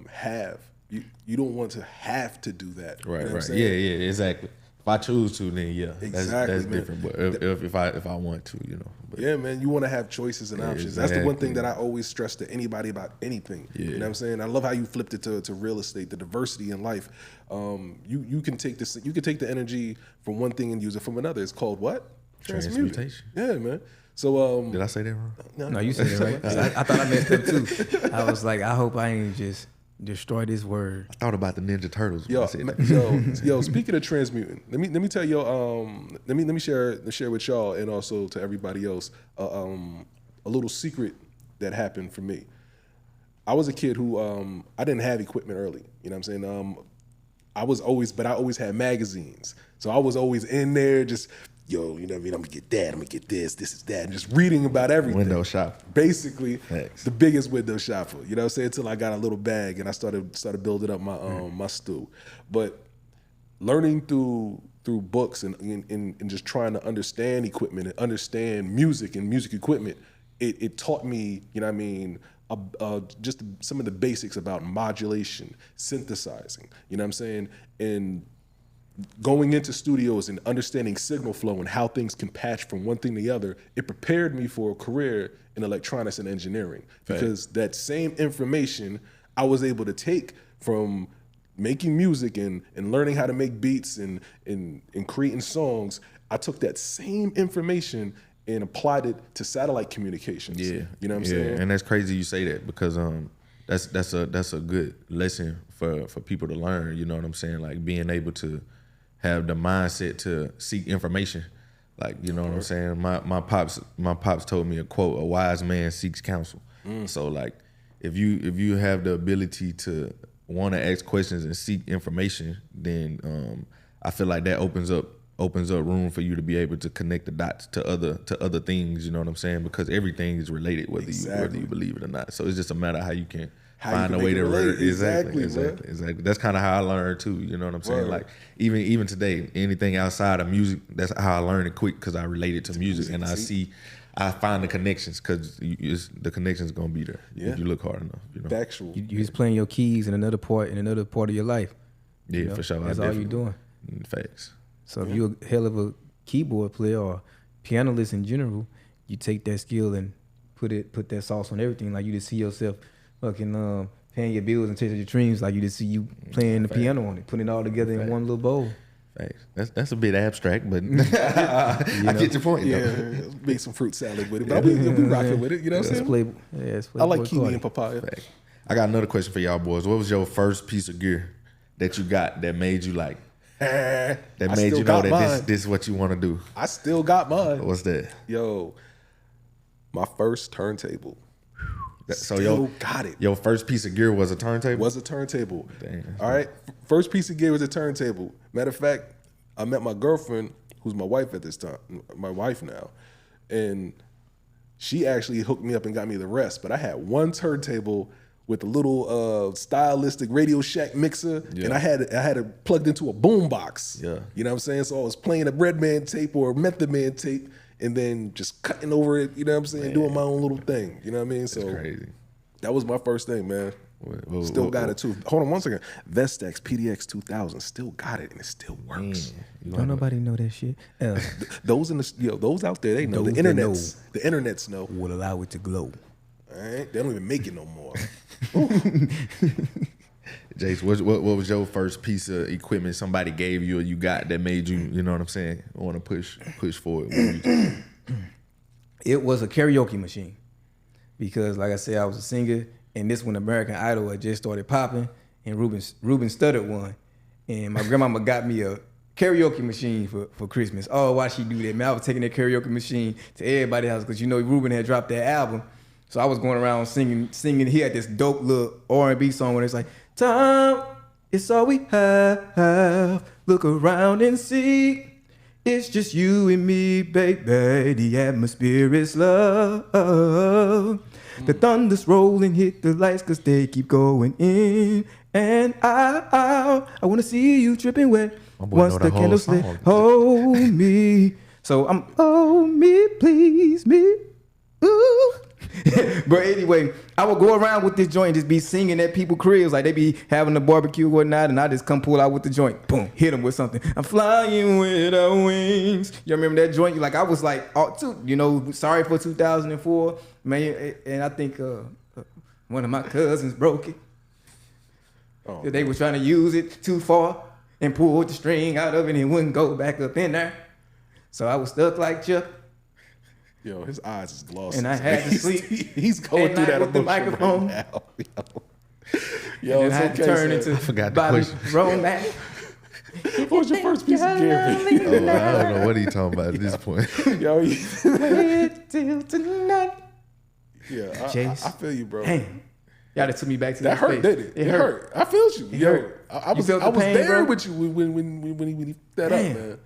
have. You don't want to have to do that. Right, you know right. Yeah, exactly. If I choose to, then yeah, that's different. But if I want to, you know. But yeah, man, you want to have choices and options. Exactly. That's the one thing that I always stress to anybody about anything. Yeah. You know what I'm saying? I love how you flipped it to real estate, the diversity in life. You can take this. You can take the energy from one thing and use it from another. It's called what? Transmutation. Yeah, man. So did I say that wrong? No, you said it right. I thought I messed up too. I was like, I hope I ain't just destroy this word. I thought about the Ninja Turtles when I said that. Yo, speaking of transmuting, let me tell you, let me share with y'all and also to everybody else a little secret that happened for me. I was a kid who I didn't have equipment early. You know what I'm saying? I always had magazines, so I was always in there just. Yo, you know what I mean? I'm gonna get that, I'm gonna get this is that, and just reading about everything. Window shop. Basically, Thanks. the biggest window shopper. You know what I'm saying? Until I got a little bag and I started building up my my stew. But learning through books and just trying to understand equipment and understand music and music equipment, it taught me, you know what I mean, just some of the basics about modulation, synthesizing, you know what I'm saying? And going into studios and understanding signal flow and how things can patch from one thing to the other, it prepared me for a career in electronics and engineering. Because that same information I was able to take from making music and learning how to make beats and creating songs. I took that same information and applied it to satellite communications. Yeah, you know what I'm saying? And that's crazy you say that, because that's a good lesson for people to learn. You know what I'm saying? Like, being able to have the mindset to seek information. Like, you know what I'm saying? My pops told me a quote: "A wise man seeks counsel." So, like, if you have the ability to want to ask questions and seek information, then I feel like that opens up room for you to be able to connect the dots to other things. You know what I'm saying? Because everything is related, whether you believe it or not. So it's just a matter of how you can find a way to relate. Exactly. That's kind of how I learned too. You know what I'm saying? Like, even today, anything outside of music, that's how I learned it quick, because I relate it to music, and I find the connections, because the connections gonna be there if you look hard enough. You know, factual. You just playing your keys in another part of your life. Yeah, you know? for sure. That's all you're doing. Facts. So if you're a hell of a keyboard player or pianist in general, you take that skill and put that sauce on everything. Like, you just see yourself fucking paying your bills and chasing your dreams. Like, you just see you playing the piano on it, putting it all together in one little bowl. Thanks. That's a bit abstract, but I get your point. Yeah, make some fruit salad with it. But we rocking with it. You know what I'm saying? I like kiwi and papaya. Fact. I got another question for y'all boys. What was your first piece of gear that you got that made you like? That made you know that this is what you want to do? I still got mine. What's that? Yo, my first turntable. So got it. Your first piece of gear was a turntable? Was a turntable. Damn. All right. First piece of gear was a turntable. Matter of fact, I met my girlfriend, who's my wife at this time, my wife now, and she actually hooked me up and got me the rest. But I had one turntable with a little stylistic Radio Shack mixer, and I had it plugged into a boom box. Yeah. You know what I'm saying? So I was playing a Redman tape or a Method Man tape, and then just cutting over it, you know what I'm saying, doing my own little thing. You know what I mean? So crazy. That was my first thing, man. Still got it too. Hold on one second. Vestax PDX 2000 still got it, and it still works. Don't nobody know that shit. Those those out there, they know. The internets know. Will allow it to glow. All right, they don't even make it no more. Jace, what was your first piece of equipment somebody gave you or you got that made you, you know what I'm saying, want to push forward? It was a karaoke machine because, like I said, I was a singer, and this when American Idol had just started popping, and Ruben stuttered one, and my grandmama got me a karaoke machine for Christmas. Oh, why she do that, man? I was taking that karaoke machine to everybody's house because Ruben had dropped that album. So I was going around singing. He had this dope little R&B song where it's like, time, it's all we have. Look around and see. It's just you and me, baby. The atmosphere is love. The thunder's rolling, hit the lights cause they keep going in and out. I wanna see you dripping wet once the candles lit. Hold me. So I'm, oh me, please me. Ooh. But anyway, I would go around with this joint and just be singing at people's cribs. Like they be having a barbecue or whatnot, and I just come pull out with the joint. Boom, hit them with something. I'm flying without wings. You remember that joint? Like I was like, sorry for 2004. Man, and I think one of my cousins broke it. Oh, they were trying to use it too far and pulled the string out of it and it wouldn't go back up in there. So I was stuck like Chuck. Yo, his eyes is glossy. And I had to sleep. He's going through that with the microphone. Right now. Yo, and it's I had to turn into I forgot Bobby the question. Romack. What was your first piece of gear? I don't know what he talking about at this point. Yo, wait till tonight. Yeah, I feel you, bro. Damn. Y'all just took me back to that hurt, didn't it? It hurt. I feel you. Yo, hurt. I was pain, there bro? with you when he that up, man.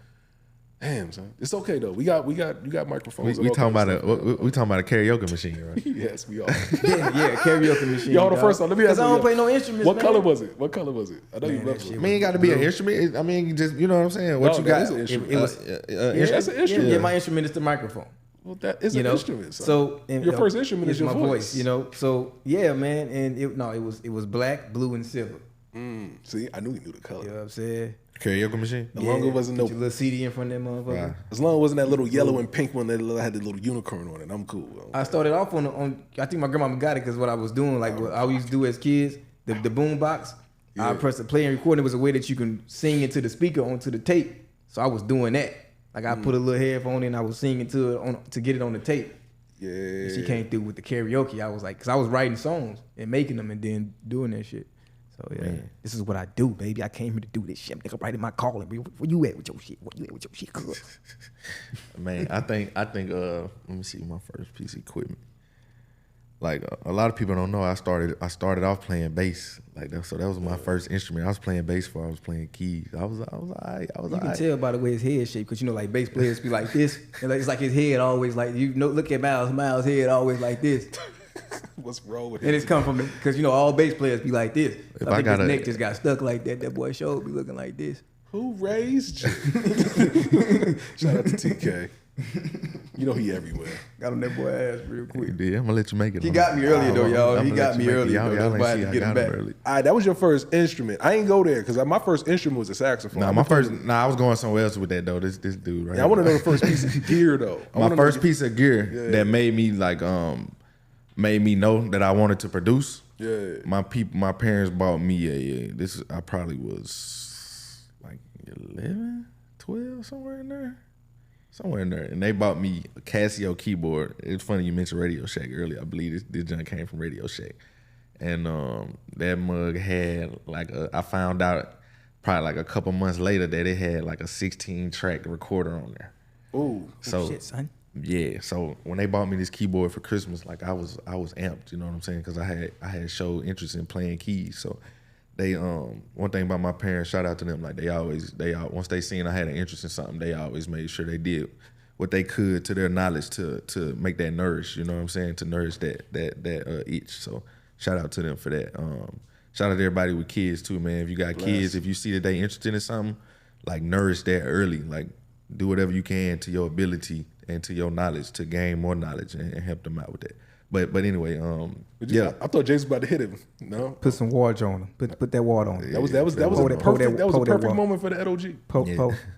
Damn, son. It's okay though. You got microphones. We talking about a karaoke machine, right? Yes, we are. yeah, karaoke machine. Yo, hold on, first off, let me ask you. I don't play no instruments. What color was it? I know you love it. I mean, it got to be an instrument. I mean, just you know what I'm saying. What you got? Is an instrument. That's an instrument. Yeah, my instrument is the microphone. Well, that is an instrument. So your first instrument is your voice. So yeah, man, and it was black, blue, and silver. See, I knew he knew the color. You know what I'm saying? Karaoke machine. As long as it wasn't your little CD in front of that motherfucker. Wow. As long as it wasn't that little yellow and pink one that had the little unicorn on it, I'm cool. I started off on I think my grandma got it because what I was doing, like what I used to do as kids, the boom box. I pressed the play and record. It was a way that you can sing into the speaker onto the tape. So I was doing that. Like I put a little headphone in, I was singing to it to get it on the tape. Yeah. And she came through with the karaoke. I was like, because I was writing songs and making them and then doing that shit. So yeah, this is what I do, baby. I came here to do this shit. Nigga, writing my calling. Where you at with your shit? Where you at with your shit? Man, I think. Let me see my first piece of equipment. Like a lot of people don't know, I started off playing bass. Like that, so that was my first instrument. I was playing bass before I was playing keys. I was alright. You can tell by the way his head shaped, because like bass players be like this, and it's like his head always like look at Myles' head always like this. What's wrong with him? And it's come from because all bass players be like this. So I think his neck just got stuck like that. That boy show be looking like this. Who raised you? Shout out to TK. You know he everywhere. Got on that boy ass real quick. I'm gonna let you make it. He got me earlier though, y'all. He got me earlier. Y'all ain't see I got him early. All right, that was your first instrument. I ain't go there because my first instrument was a saxophone. I was going somewhere else with that though. This dude right. Yeah, I want to know the first piece of gear though. My first piece of gear that made me like made me know that I wanted to produce. Yeah. My parents bought me I probably was like 11. somewhere in there. Somewhere in there. And they bought me a Casio keyboard. It's funny you mentioned Radio Shack earlier. I believe this junk came from Radio Shack. And that mug had like I found out probably like a couple months later that it had like a 16-track recorder on there. Ooh. So shit, son. yeah, so when they bought me this keyboard for Christmas, like I was amped, you know what I'm saying? Because I had showed interest in playing keys. So they one thing about my parents, shout out to them, like they once they seen I had an interest in something, they always made sure they did what they could to their knowledge to make that nourish, you know what I'm saying? To nourish that itch. So shout out to them for that. Shout out to everybody with kids too, man. If you got kids, if you see that they interested in something, like nourish that early. Like do whatever you can to your ability and to your knowledge to gain more knowledge and help them out with that. But anyway, yeah. I thought James was about to hit him. No, Put some water on him. Put that water on him. that was a perfect moment for the LOG.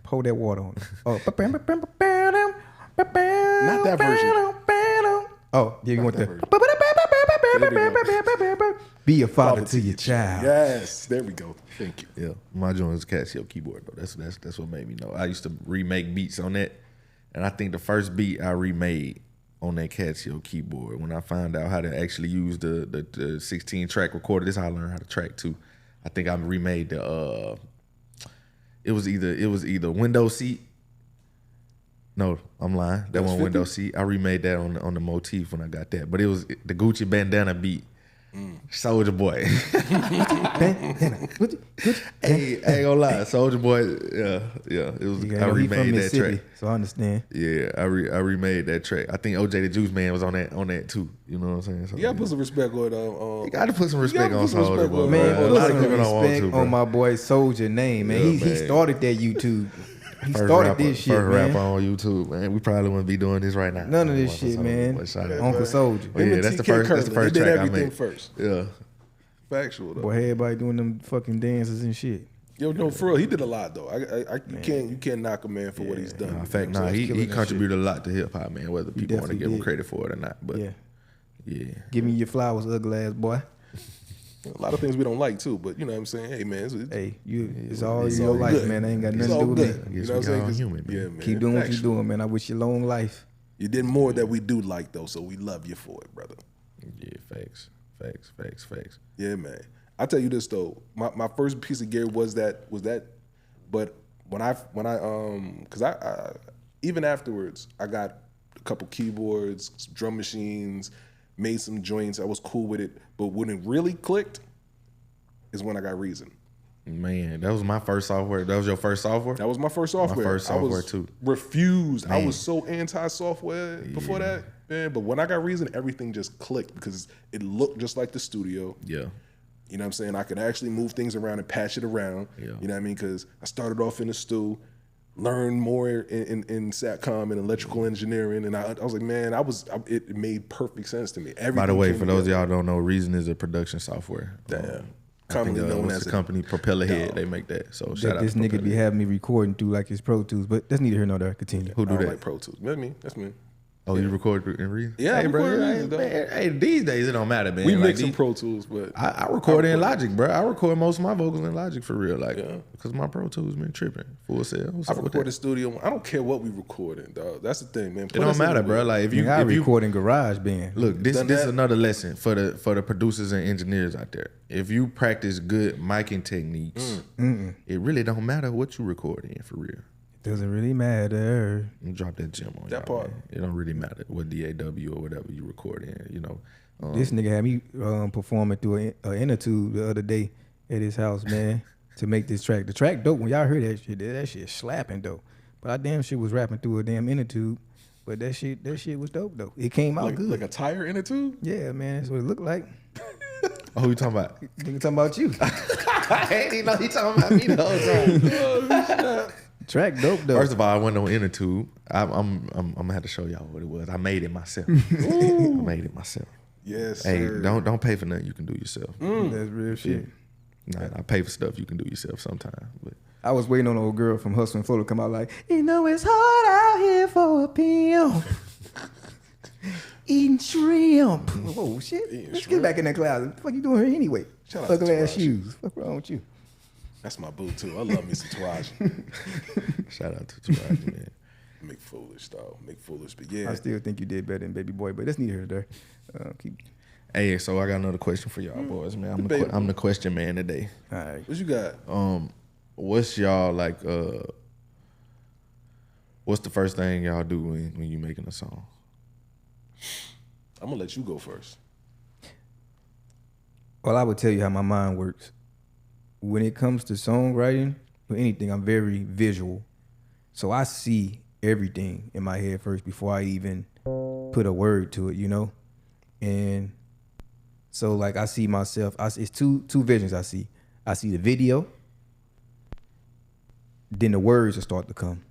Pour that water on him. Oh, Not that version. Oh, yeah, you want that that? Be a father to your child. Yes, there we go. Thank you. Yeah, my joint is a Casio keyboard though. That's what made me know. I used to remake beats on that, and I think the first beat I remade on that Casio keyboard when I found out how to actually use the 16-track recorder. This is how I learned how to track too. I think I remade the. It was either window seat. No, I'm lying. That one window seat. I remade that on the motif when I got that, but it was the Gucci bandana beat. Soulja Boy. Hey, I ain't gonna lie, Soulja Boy. Yeah. It was. I remade that track. So I understand. Yeah, I remade that track. I think OJ the Juice Man was on that too. You know what I'm saying? So, You gotta put some respect on. You gotta put some respect on Soulja Boy. Man, a put lot of some people don't want respect to, bro. on my boy Soulja name, man. He started that YouTube. He started this shit, first man. rapper on YouTube, man. We probably wouldn't be doing this right now. None of this shit, man. Uncle Soulja. Oh, yeah, that's the first They did track I everything made. first. Yeah. Factual though. Boy, everybody doing them fucking dances and shit. Yo, no, for real, he did a lot though. You can't knock a man for what he's done. In fact, he contributed a lot to hip hop, man. Whether people want to give him credit for it or not, but yeah. Give me your flowers, ugly ass boy. A lot of things we don't like too, but you know what I'm saying. Hey man, It's all your life, good. man. I ain't got It's nothing to all do with good. me. You know what I'm saying? Human, man. Yeah, man. Keep doing what Factual. you're doing, man. I wish you long life. You did more that we do like though, so we love you for it, brother. Yeah, facts. Yeah, man. I tell you this though, my first piece of gear was that, but when I because I even afterwards I got a couple keyboards, some drum machines, made some joints. I was cool with it, but when it really clicked is when I got Reason. Man, that was my first software. That was your first software? That was my first software. My first software I was too. Refused. Man. I was so anti-software before that, man. But when I got Reason, everything just clicked because it looked just like the studio. Yeah. You know what I'm saying? I could actually move things around and patch it around. Yeah. You know what I mean? Because I started off in the stew, learned more in SATCOM and electrical engineering, and I was like, man, it made perfect sense to me. Everything By the way, came for those of together. y'all who don't know, Reason is a production software. Damn. Commonly Commonly known what's as the a company Propeller Head. dog. They make that. So shout out This to nigga Propeller be Head. having me recording through like his Pro Tools, but that's neither here nor there. Continue. Who I do don't that? like Pro Tools. That's me. Oh, you record in Reason? Yeah, I hey, bro. record in Hey, Reason, dog. man, hey, these days it don't matter, man. We Like, mix some Pro Tools, but I record in Logic, bro. I record most of my vocals in Logic for real, like, Yeah. because my Pro Tools been tripping. Full sale. What's I up with record that? in studio. I don't care what we record in, dog. That's the thing, man. It don't matter, bro. Like if you I if you record in GarageBand. look, this Done is that. another lesson for the producers and engineers out there. If you practice good miking techniques, it really don't matter what you record in for real. Doesn't really matter. You drop that gem on That y'all, part. man. It don't really matter what DAW or whatever you record in. You know, This nigga had me performing through an inner tube the other day at his house, man, to make this track. The track dope. When y'all heard that shit slapping dope. But I damn shit was rapping through a damn inner tube. But that shit was dope though. It came out good. like a tire in it too. Yeah, man, that's what it looked like. oh, who you talking about? Nigga talking about you. I ain't even know he talking about me the whole time. Track dope though. First of all, I went on inner tube. I'm gonna have to show y'all what it was. I made it myself. I made it myself. Yes. Hey, sir. don't pay for nothing you can do yourself. That's real shit. Nah, I pay for stuff you can do yourself sometimes. But I was waiting on an old girl from Hustle and Flow to come out like, you know it's hard out here for a pimp. Eating shrimp. Oh shit. Let's get back in that closet. What the fuck you doing here anyway? Shout out to Ugly ass Taraji. shoes. What's wrong with you? That's my boo too. I love me some Taraji. Shout out to Taraji, man. Make Foolish, though. Make Foolish. But yeah. I still think you did better than Baby Boy, but that's neither here nor there. Hey, so I got another question for y'all boys, man. I'm the question man today. All right. What you got? What's y'all like? What's the first thing y'all do when you making a song? I'm gonna let you go first. Well, I would tell you how my mind works. When it comes to songwriting or anything, I'm very visual. So I see everything in my head first before I even put a word to it, you know? And so like I see myself, it's two visions I see. I see the video, then the words will start to come.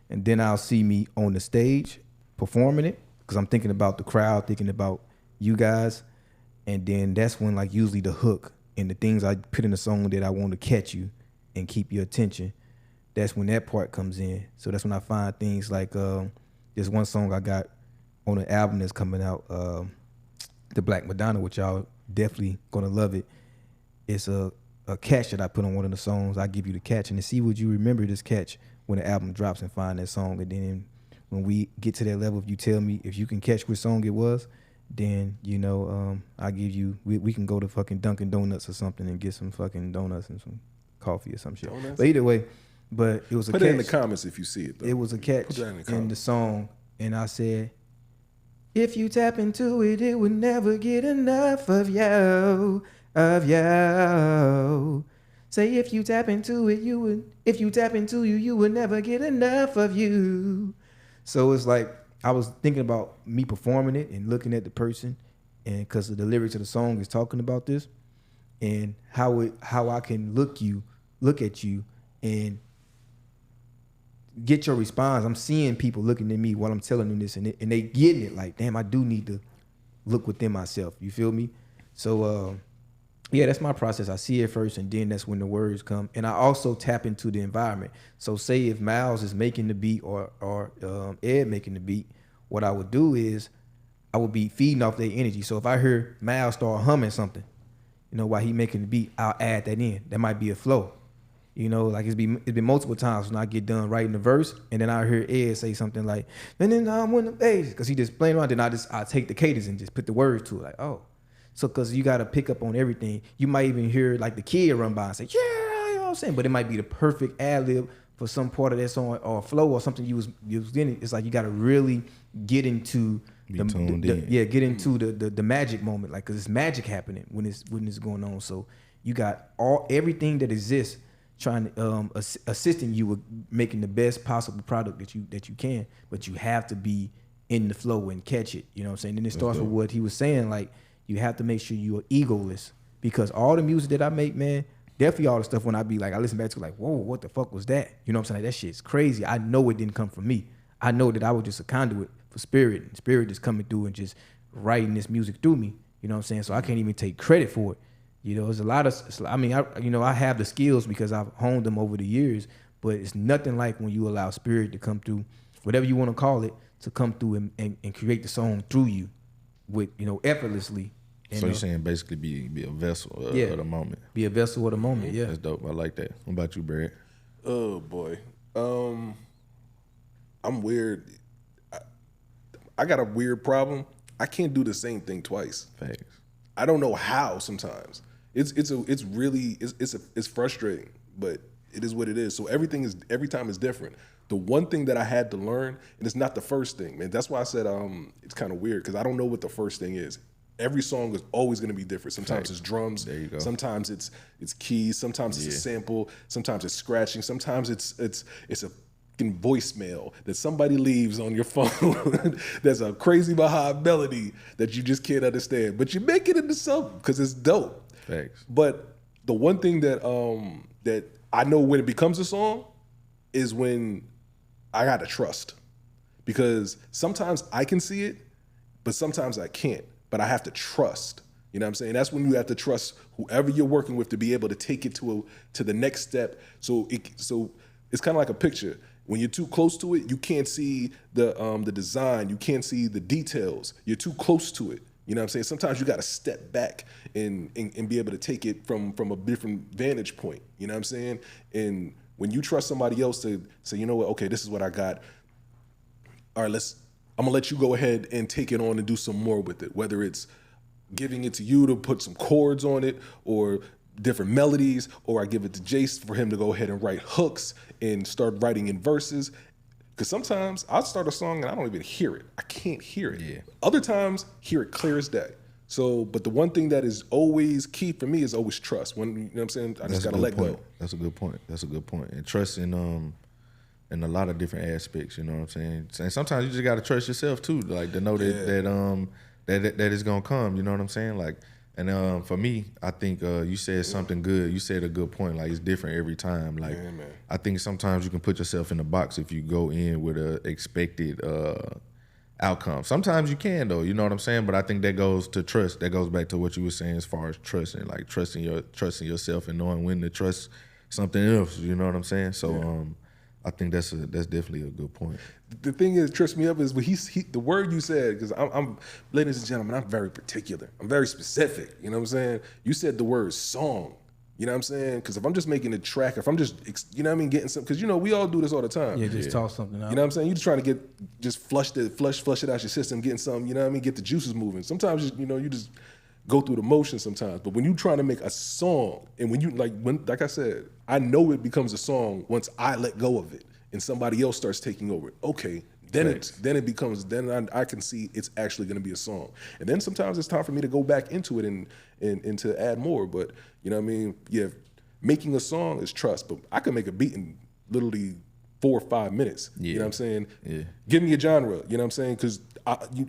And then I'll see me on the stage performing it, because I'm thinking about the crowd, thinking about you guys. And then that's when like usually the hook and the things I put in the song that I want to catch you and keep your attention, that's when that part comes in. So that's when I find things like there's one song I got on an album that's coming out, the Black Madonna, which y'all definitely gonna love it. It's a catch that I put on one of the songs. I give you the catch, and to see would you remember this catch when the album drops and find that song. And then when we get to that level, if you tell me if you can catch which song it was, then you know I give you. We can go to fucking Dunkin' Donuts or something and get some fucking donuts and some coffee or some shit. Donuts? But either way, but it was a catch. Put it in the comments if you see it, though. It was a catch in the song, and I said, if you tap into it, it would never get enough of you, of you. Say if you tap into it, you would. If you tap into you would never get enough of you. So it's like I was thinking about me performing it and looking at the person, and because the lyrics of the song is talking about this, and how I can look at you and get your response. I'm seeing people looking at me while I'm telling them this, and they getting it like, damn, I do need to look within myself. You feel me? So yeah, that's my process. I see it first, and then that's when the words come. And I also tap into the environment. So say if Myles is making the beat or Ed making the beat, what I would do is I would be feeding off their energy. So if I hear Myles start humming something, you know, while he making the beat, I'll add that in. That might be a flow. You know, like it's been multiple times when I get done writing the verse, and then I hear Ed say something like, and then I'm on the bass, because he just playing around. Then I take the cadence and just put the words to it, like, oh. So, because you got to pick up on everything. You might even hear like the kid run by and say, yeah, you know what I'm saying? But it might be the perfect ad-lib for some part of that song or flow or something you was in it. It's like you got to really get into get into the magic moment, like, because it's magic happening when it's going on. So you got everything that exists trying to assisting you with making the best possible product that you can, but you have to be in the flow and catch it. You know what I'm saying? And it starts with what he was saying, like, you have to make sure you are egoless, because all the music that I make, man, definitely all the stuff when I be like, I listen back to like, whoa, what the fuck was that? You know what I'm saying? Like, that shit's crazy. I know it didn't come from me. I know that I was just a conduit for Spirit, and Spirit just coming through and just writing this music through me. You know what I'm saying? So I can't even take credit for it. You know, there's a lot of, I mean, I have the skills because I've honed them over the years, but it's nothing like when you allow Spirit to come through, whatever you want to call it, to come through and create the song through you with, you know, effortlessly. So you're saying basically be a vessel of the moment. Be a vessel of the moment, yeah. That's dope. I like that. What about you, Brad? Oh, boy. I'm weird. I got a weird problem. I can't do the same thing twice. Thanks. I don't know how sometimes. It's frustrating, but it is what it is. So every time is different. The one thing that I had to learn, and it's not the first thing, man. That's why I said it's kind of weird, because I don't know what the first thing is. Every song is always going to be different. Sometimes it's drums. There you go. Sometimes it's keys. Sometimes it's a sample. Sometimes it's scratching. Sometimes it's a fucking voicemail that somebody leaves on your phone. There's a crazy behind melody that you just can't understand, but you make it into something because it's dope. Thanks. But the one thing that that I know when it becomes a song is when I gotta trust, because sometimes I can see it, but sometimes I can't. But I have to trust. You know what I'm saying? That's when you have to trust whoever you're working with to be able to take it to the next step. So it's kind of like a picture. When you're too close to it, you can't see the design. You can't see the details. You're too close to it. You know what I'm saying? Sometimes you got to step back and be able to take it from a different vantage point. You know what I'm saying? And when you trust somebody else to say, you know what, okay, this is what I got. All right, I'm gonna let you go ahead and take it on and do some more with it. Whether it's giving it to you to put some chords on it or different melodies, or I give it to Jace for him to go ahead and write hooks and start writing in verses. Because sometimes I'll start a song and I don't even hear it. I can't hear it. Yeah. Other times, hear it clear as day. So, but the one thing that is always key for me is always trust. When, you know what I'm saying? I just gotta let go. That's a good point. And trust in a lot of different aspects, you know what I'm saying? And sometimes you just gotta trust yourself too, like to know that it's gonna come, you know what I'm saying? Like, and for me, I think you said something good. You said a good point. Like, it's different every time. Like, I think sometimes you can put yourself in a box if you go in with a expected outcome. Sometimes you can, though. You know what I'm saying? But I think that goes to trust. That goes back to what you were saying as far as trusting, like trusting yourself and knowing when to trust something else. You know what I'm saying? So I think that's definitely a good point. The thing is, trips me up is when the word you said, because I'm, ladies and gentlemen, I'm very particular. I'm very specific. You know what I'm saying? You said the word song. You know what I'm saying? Because if I'm just making a track, if I'm just, you know what I mean, getting some, because you know we all do this all the time. Yeah, just toss something out. You know what I'm saying? You just trying to flush it out your system, getting something. You know what I mean? Get the juices moving. Sometimes you just go through the motion sometimes. But when you trying to make a song, and when like I said, I know it becomes a song once I let go of it and somebody else starts taking over it. Okay, then I can see it's actually going to be a song. And then sometimes it's time for me to go back into it and to add more. But you know what I mean? Yeah, making a song is trust. But I can make a beat in literally 4 or 5 minutes. Yeah. You know what I'm saying? Yeah. Give me a genre. You know what I'm saying? Because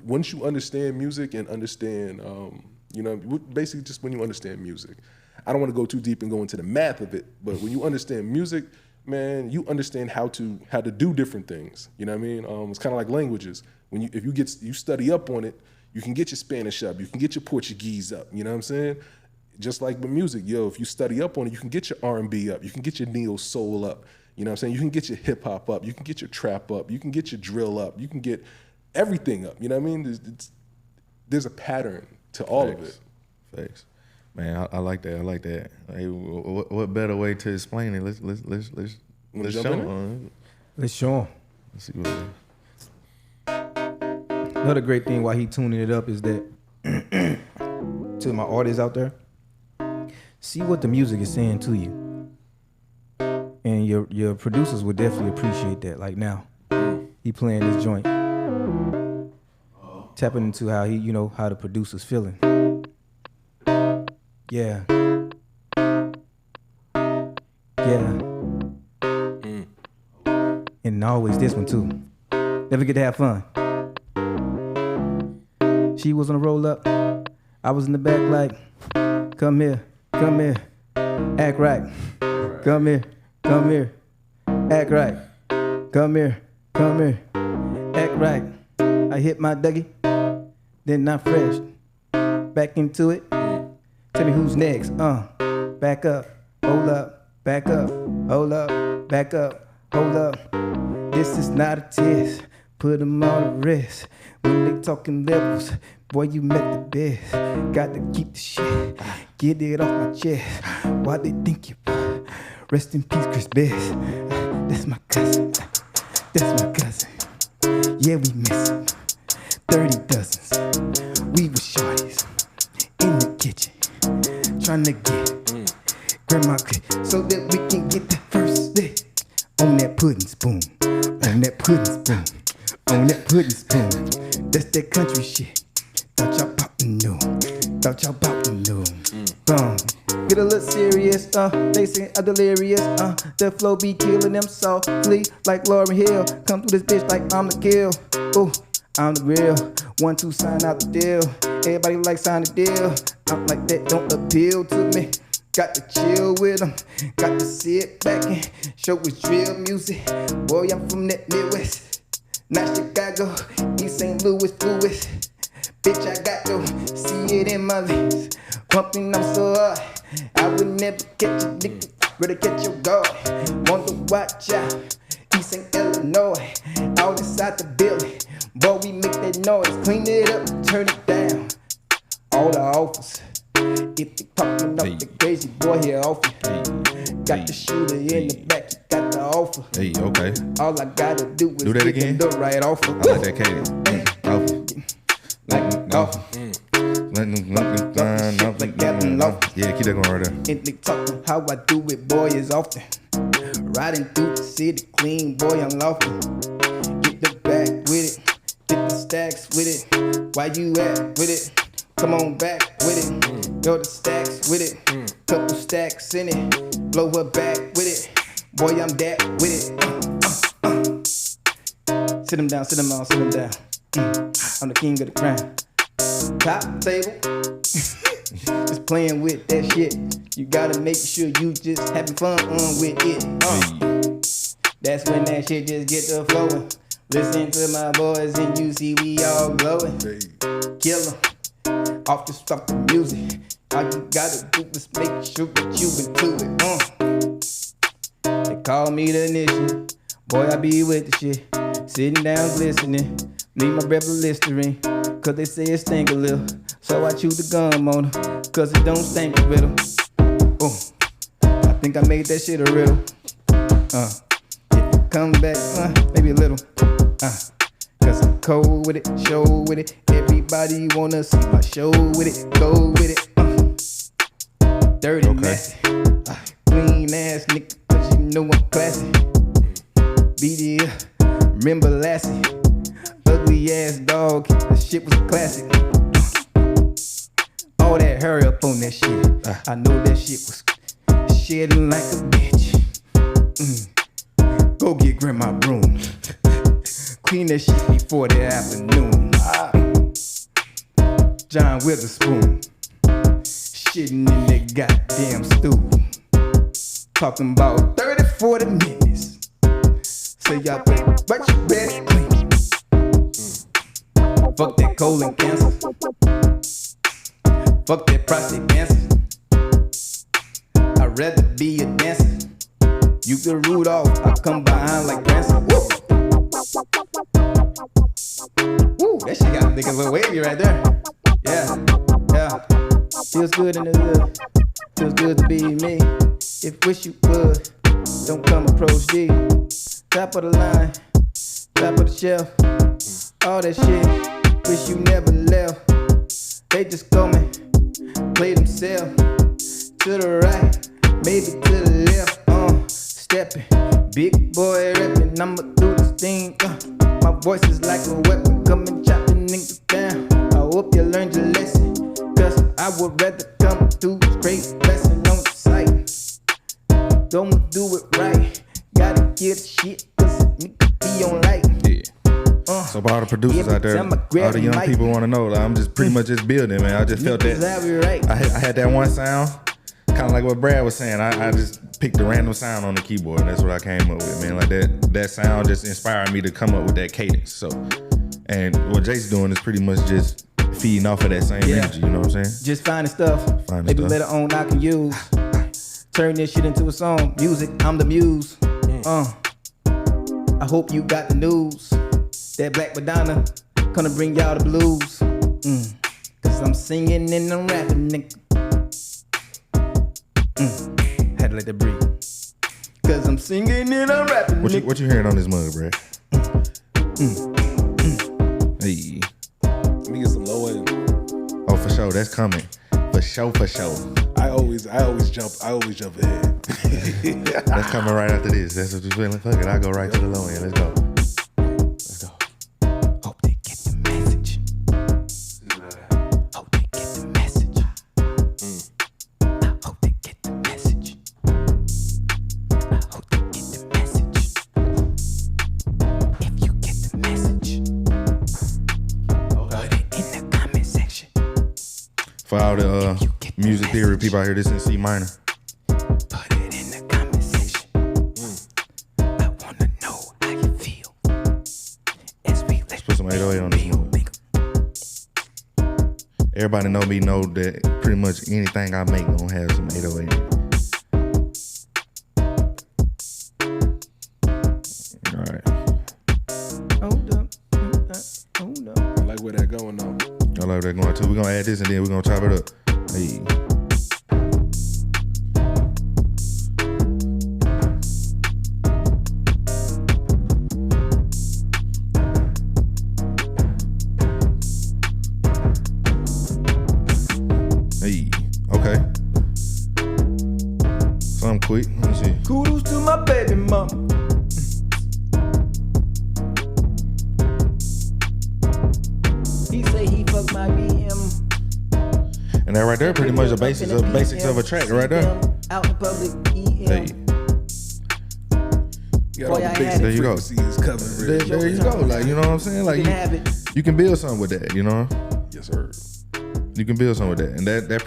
once you understand music and understand, basically just when you understand music, I don't want to go too deep and go into the math of it. But when you understand music, man, you understand how to do different things. You know what I mean? It's kind of like languages. If you study up on it, you can get your Spanish up, you can get your Portuguese up. You know what I'm saying? Just like with music, if you study up on it, you can get your R&B up, you can get your neo soul up. You know what I'm saying? You can get your hip hop up, you can get your trap up, you can get your drill up, you can get everything up. You know what I mean? There's a pattern to all of it. Facts. Man, I like that. I like that. Hey, what better way to explain it? Let's show him. Let's show him. Let's see what it is. Another great thing while he tuning it up is that to my artists out there, see what the music is saying to you, and your producers would definitely appreciate that. Like now, he playing this joint, tapping into how how the producer's feeling. Yeah. And always this one too. Never get to have fun. She was on a roll up. I was in the back like, come here, act right. Come here, act right. Come here, act right. I hit my Dougie, then I'm fresh. Back into it. Tell me who's next. Back up, hold up, back up, hold up, back up, hold up. This is not a test. Put them on the rest. When they talking levels, boy, you met the best. Got to keep the shit, get it off my chest. Why they think you? Rest in peace, Chris Best. That's my cousin. That's my cousin. Yeah, we missing 30 dozens. We was shorties in the kitchen, trying to get grandma cake so that we can get the first lick on that pudding spoon. On that pudding spoon. On that pudding spoon. That's that country shit. Thought y'all bout to know. Thought y'all bout to know. Get a little serious, they say I'm delirious, the flow be killing them softly like Lauryn Hill. Come through this bitch like I'm the kill. Ooh, I'm the real. 1, 2, sign out the deal. Everybody like sign the deal. I'm like that, don't appeal to me. Got to chill with them. Got to sit back and show it's real music. Boy, I'm from that Midwest. Not Chicago, East St. Louis. Bitch, I got to see it in my veins. Pumping, I'm so hard. I would never catch a nigga, rather catch your guard. Want to watch out, East St. Illinois. Out inside the building, boy, we make that noise. Clean it up, turn it down. All the offers, If you talking about the crazy boy here off you. Got the shooter in the back, you got the offer. Hey, okay. All I gotta do is Do that get again? the look right off. I like that cadence. Like off. Like Captain Law. Yeah, keep that going right there. And they talking how I do it, boy, is often. Riding through the city, clean, boy, unlawful. Get the bag with it, get the stacks with it. Why you at with it? Come on back with it. Go the stacks with it. Couple stacks in it. Blow her back with it. Boy, I'm that with it. Sit him down, sit him on, sit him down. I'm the king of the crown. Top table. Just playing with that shit. You gotta make sure you just having fun with it. That's when that shit just get to flowing. Listen to my boys and you see we all glowing. Killer. Off the stop the music. All you gotta do is make sure that you into it. They call me the nation. Boy, I be with the shit. Sitting down glistening. Leave my breath blistering. Cause they say it stink a little. So I chew the gum on her. Cause it don't stink a riddle. Oh, I think I made that shit a riddle. If you come back, maybe a little. Cause I'm cold with it, show with it. Everybody wanna see my show with it, go with it. Dirty, nasty, clean ass nigga, cause you know I'm classy. Beat it up, remember Lassie. Ugly ass dog, that shit was classic. All that hurry up on that shit. I know that shit was shedding like a bitch. Go get grandma broom. Clean that shit before the afternoon. John Witherspoon. Shitting in that goddamn stool. Talking about 30, 40 minutes. Say y'all better watch your bed clean. Fuck that colon cancer. Fuck that prostate cancer. I'd rather be a dancer. You can root off, I come behind like Branson. Woo! Woo, that shit got a nigga a little wavy right there. Yeah. Feels good in the hood. Feels good to be me. If wish you would, don't come approach D. Top of the line, top of the shelf. All that shit, wish you never left. They just coming, play themselves. To the right, maybe to the left. Stepping, big boy rapping. I'ma do this thing. My voice is like a weapon, coming chopping niggas down. I hope you learned your lesson, cause I would rather come through straight blessing on the sight. Don't do it right, gotta get shit, cause it need to be on light. Yeah. So for all the producers out there, all the young people want to know, like, I'm just pretty much just building, man. I just felt that. I had that one sound, kind of like what Brad was saying. I just picked a random sound on the keyboard, and that's what I came up with, man. Like that sound just inspired me to come up with that cadence. So, and what Jake's doing is pretty much just feeding off of that same energy. You know what I'm saying? Just finding stuff. Maybe later on I can use. Turn this shit into a song. Music, I'm the muse. I hope you got the news. That Black Madonna gonna bring y'all the blues. Cause I'm singing and I'm rapping, nigga. Had to let that breathe. Cause I'm singing and I'm rapping. What you hearing on this mug, Brad? Hey. Let me get some low end. Oh, for sure, that's coming. For sure. I always jump ahead. That's coming right after this. That's what you're feeling. Fuck it, I'll go right to the low end. Let's go. Hope they get the message. Hope they get the message. I hope they get the message. I hope they get the message. If you get the message, put it in the comment section. For all the music theory people out here, this in C minor. Put it in the comment section. I wanna know how you feel. As we Let's put some 808 on this one. Everybody know me know that pretty much anything I make gonna have some 808 in it. All right. Hold up. I like where that going though. I like that going too. We're gonna add this and then we're gonna chop it up. Hey. Hey. Okay. Something quick. Let me see. Kudos to my baby mama. He say he fuck my BM. And that right there, pretty much the basics of a track right there. Out in public, EM. Hey. You got all Boy, the I basic had it. frequencies covered. There you go. Like, you know what I'm saying? Like, You can have it. you can build something with that, you know? Yes, sir. You can build something with that. And that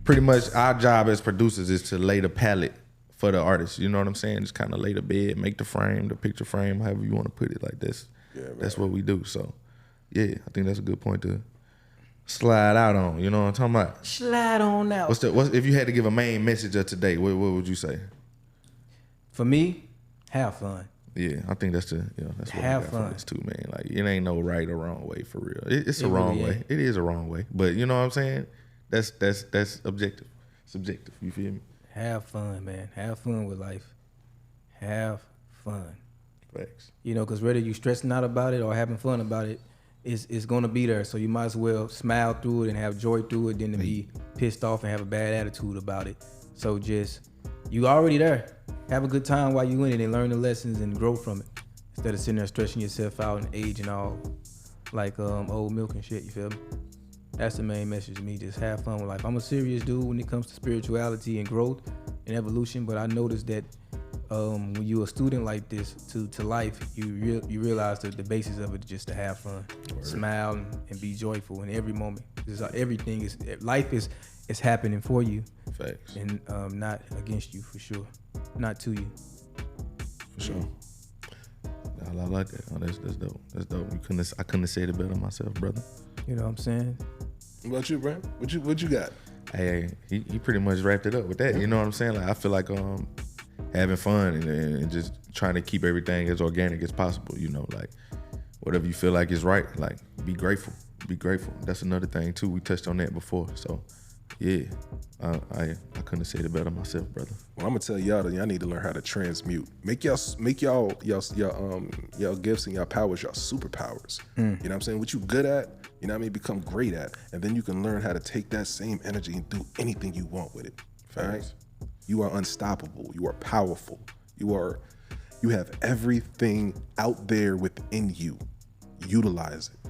pretty much our job as producers is to lay the palette for the artist. You know what I'm saying? Just kind of lay the bed, make the frame, the picture frame, however you want to put it. Like that's what we do. So yeah, I think that's a good point to slide out on. You know what I'm talking about? Slide on out. What's if you had to give a main message of today, what would you say? For me, have fun. Yeah, I think that's what Have I got fun. for this too, man. Like it ain't no right or wrong way for real. It's a It wrong really way. ain't. It is a wrong way, but you know what I'm saying? That's objective, subjective. You feel me? Have fun, man. Have fun with life. Have fun. Facts. You know, because whether you stressing out about it or having fun about it, it's going to be there. So you might as well smile through it and have joy through it than to be pissed off and have a bad attitude about it. So just, you already there. Have a good time while you in it and learn the lessons and grow from it. Instead of sitting there stressing yourself out and aging all like old milk and shit, you feel me? That's the main message to me. Just have fun with life. I'm a serious dude when it comes to spirituality and growth and evolution, but I noticed that when you're a student like this to life, you realize that the basis of it is just to have fun, smile, and be joyful in every moment. Everything is life is happening for you, Facts. and not against you, for sure, not to you. For sure. I like that. Oh, that's dope. That's dope. I couldn't have said it better myself, brother. You know what I'm saying? What about you, Brent? What you got? Hey, he pretty much wrapped it up with that. You know what I'm saying? Like I feel like having fun and just trying to keep everything as organic as possible. You know, like whatever you feel like is right. Like be grateful. Be grateful. That's another thing too. We touched on that before. So yeah, I couldn't have said it better myself, brother. Well, I'm gonna tell y'all that y'all need to learn how to transmute. Make y'all gifts and y'all powers y'all superpowers. You know what I'm saying? What you good at, you know what I mean? Become great at, and then you can learn how to take that same energy and do anything you want with it. All right? You are unstoppable. You are powerful. You have everything out there within you. Utilize it.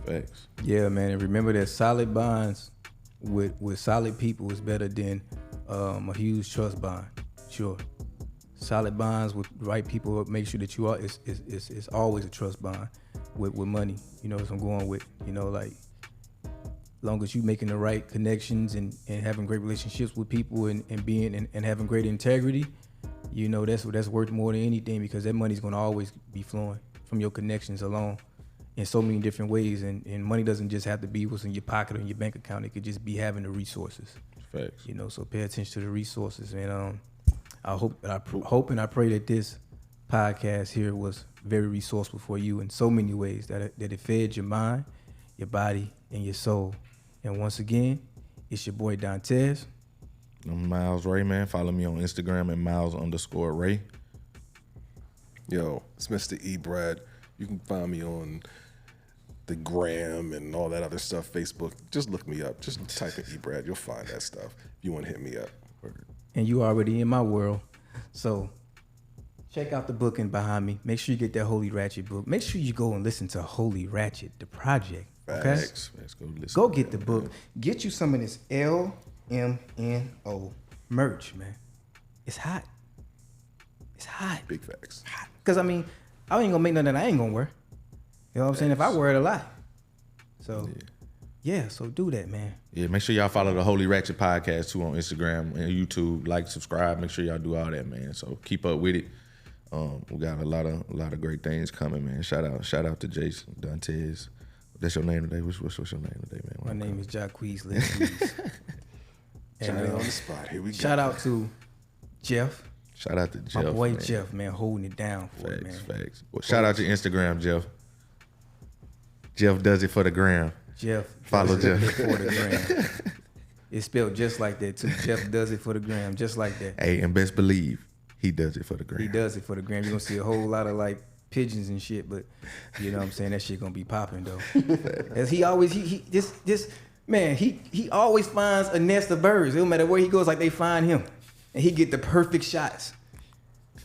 Facts. Yeah, man. And remember that solid bonds with solid people is better than a huge trust bond. Sure. Solid bonds with right people make sure that you are it's always a trust bond with money. You know what I'm going with. You know, like long as you making the right connections and having great relationships with people and being and having great integrity, you know that's worth more than anything, because that money's gonna always be flowing from your connections alone in so many different ways, and money doesn't just have to be what's in your pocket or in your bank account. It could just be having the resources. Facts. You know, so pay attention to the resources. And I hope and I pray that this podcast here was very resourceful for you in so many ways, that it fed your mind, your body, and your soul. And once again, it's your boy Dontez. I'm Myles Ray, man. Follow me on Instagram at Myles_Ray. Yo, it's Mr. E. Brad. You can find me on the gram and all that other stuff, Facebook. Just look me up. Just type in E. Brad. You'll find that stuff if you want to hit me up. And you already in my world. So check out the booking behind me. Make sure you get that Holy Ratchet book. Make sure you go and listen to Holy Ratchet, the project. Okay? Facts. Go listen. Go get the book. Get you some of this LMNO merch, man. It's hot. It's hot. Big facts. Because, I mean, I ain't going to make nothing that I ain't going to wear. You know what I'm saying? If I wear it a lot. So, yeah, so do that, man. Yeah, make sure y'all follow the Holy Ratchet podcast too on Instagram and YouTube. Like, subscribe. Make sure y'all do all that, man. So keep up with it. We got a lot of great things coming, man. Shout out to Jason Dontez. That's your name today. What's your name today, man? My name is Jacquees Leslie. Johnny on the spot. Here we go. Shout out to Jeff. Shout out to Jeff. My boy man. Jeff, man, holding it down for it, man. Facts. Well, shout out to Instagram, Jeff. Jeff does it for the gram. Jeff. Follow does it Jeff. for the gram. It's spelled just like that too. Jeff does it for the gram, just like that. Hey, and best believe he does it for the gram. He does it for the gram. You're gonna see a whole lot of like pigeons and shit, but you know what I'm saying, that shit gonna be popping though. As he always this man, he always finds a nest of birds. It don't matter where he goes, like they find him. And he get the perfect shots.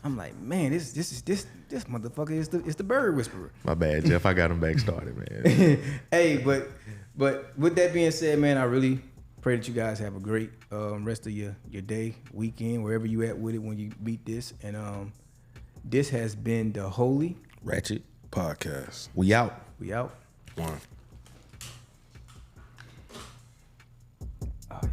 I'm like, man, this motherfucker is the bird whisperer. My bad, Jeff. I got him back started, man. Hey, but with that being said, man, I really pray that you guys have a great rest of your day, weekend, wherever you at with it when you beat this. And this has been the Holy Ratchet Podcast. We out. We out. One.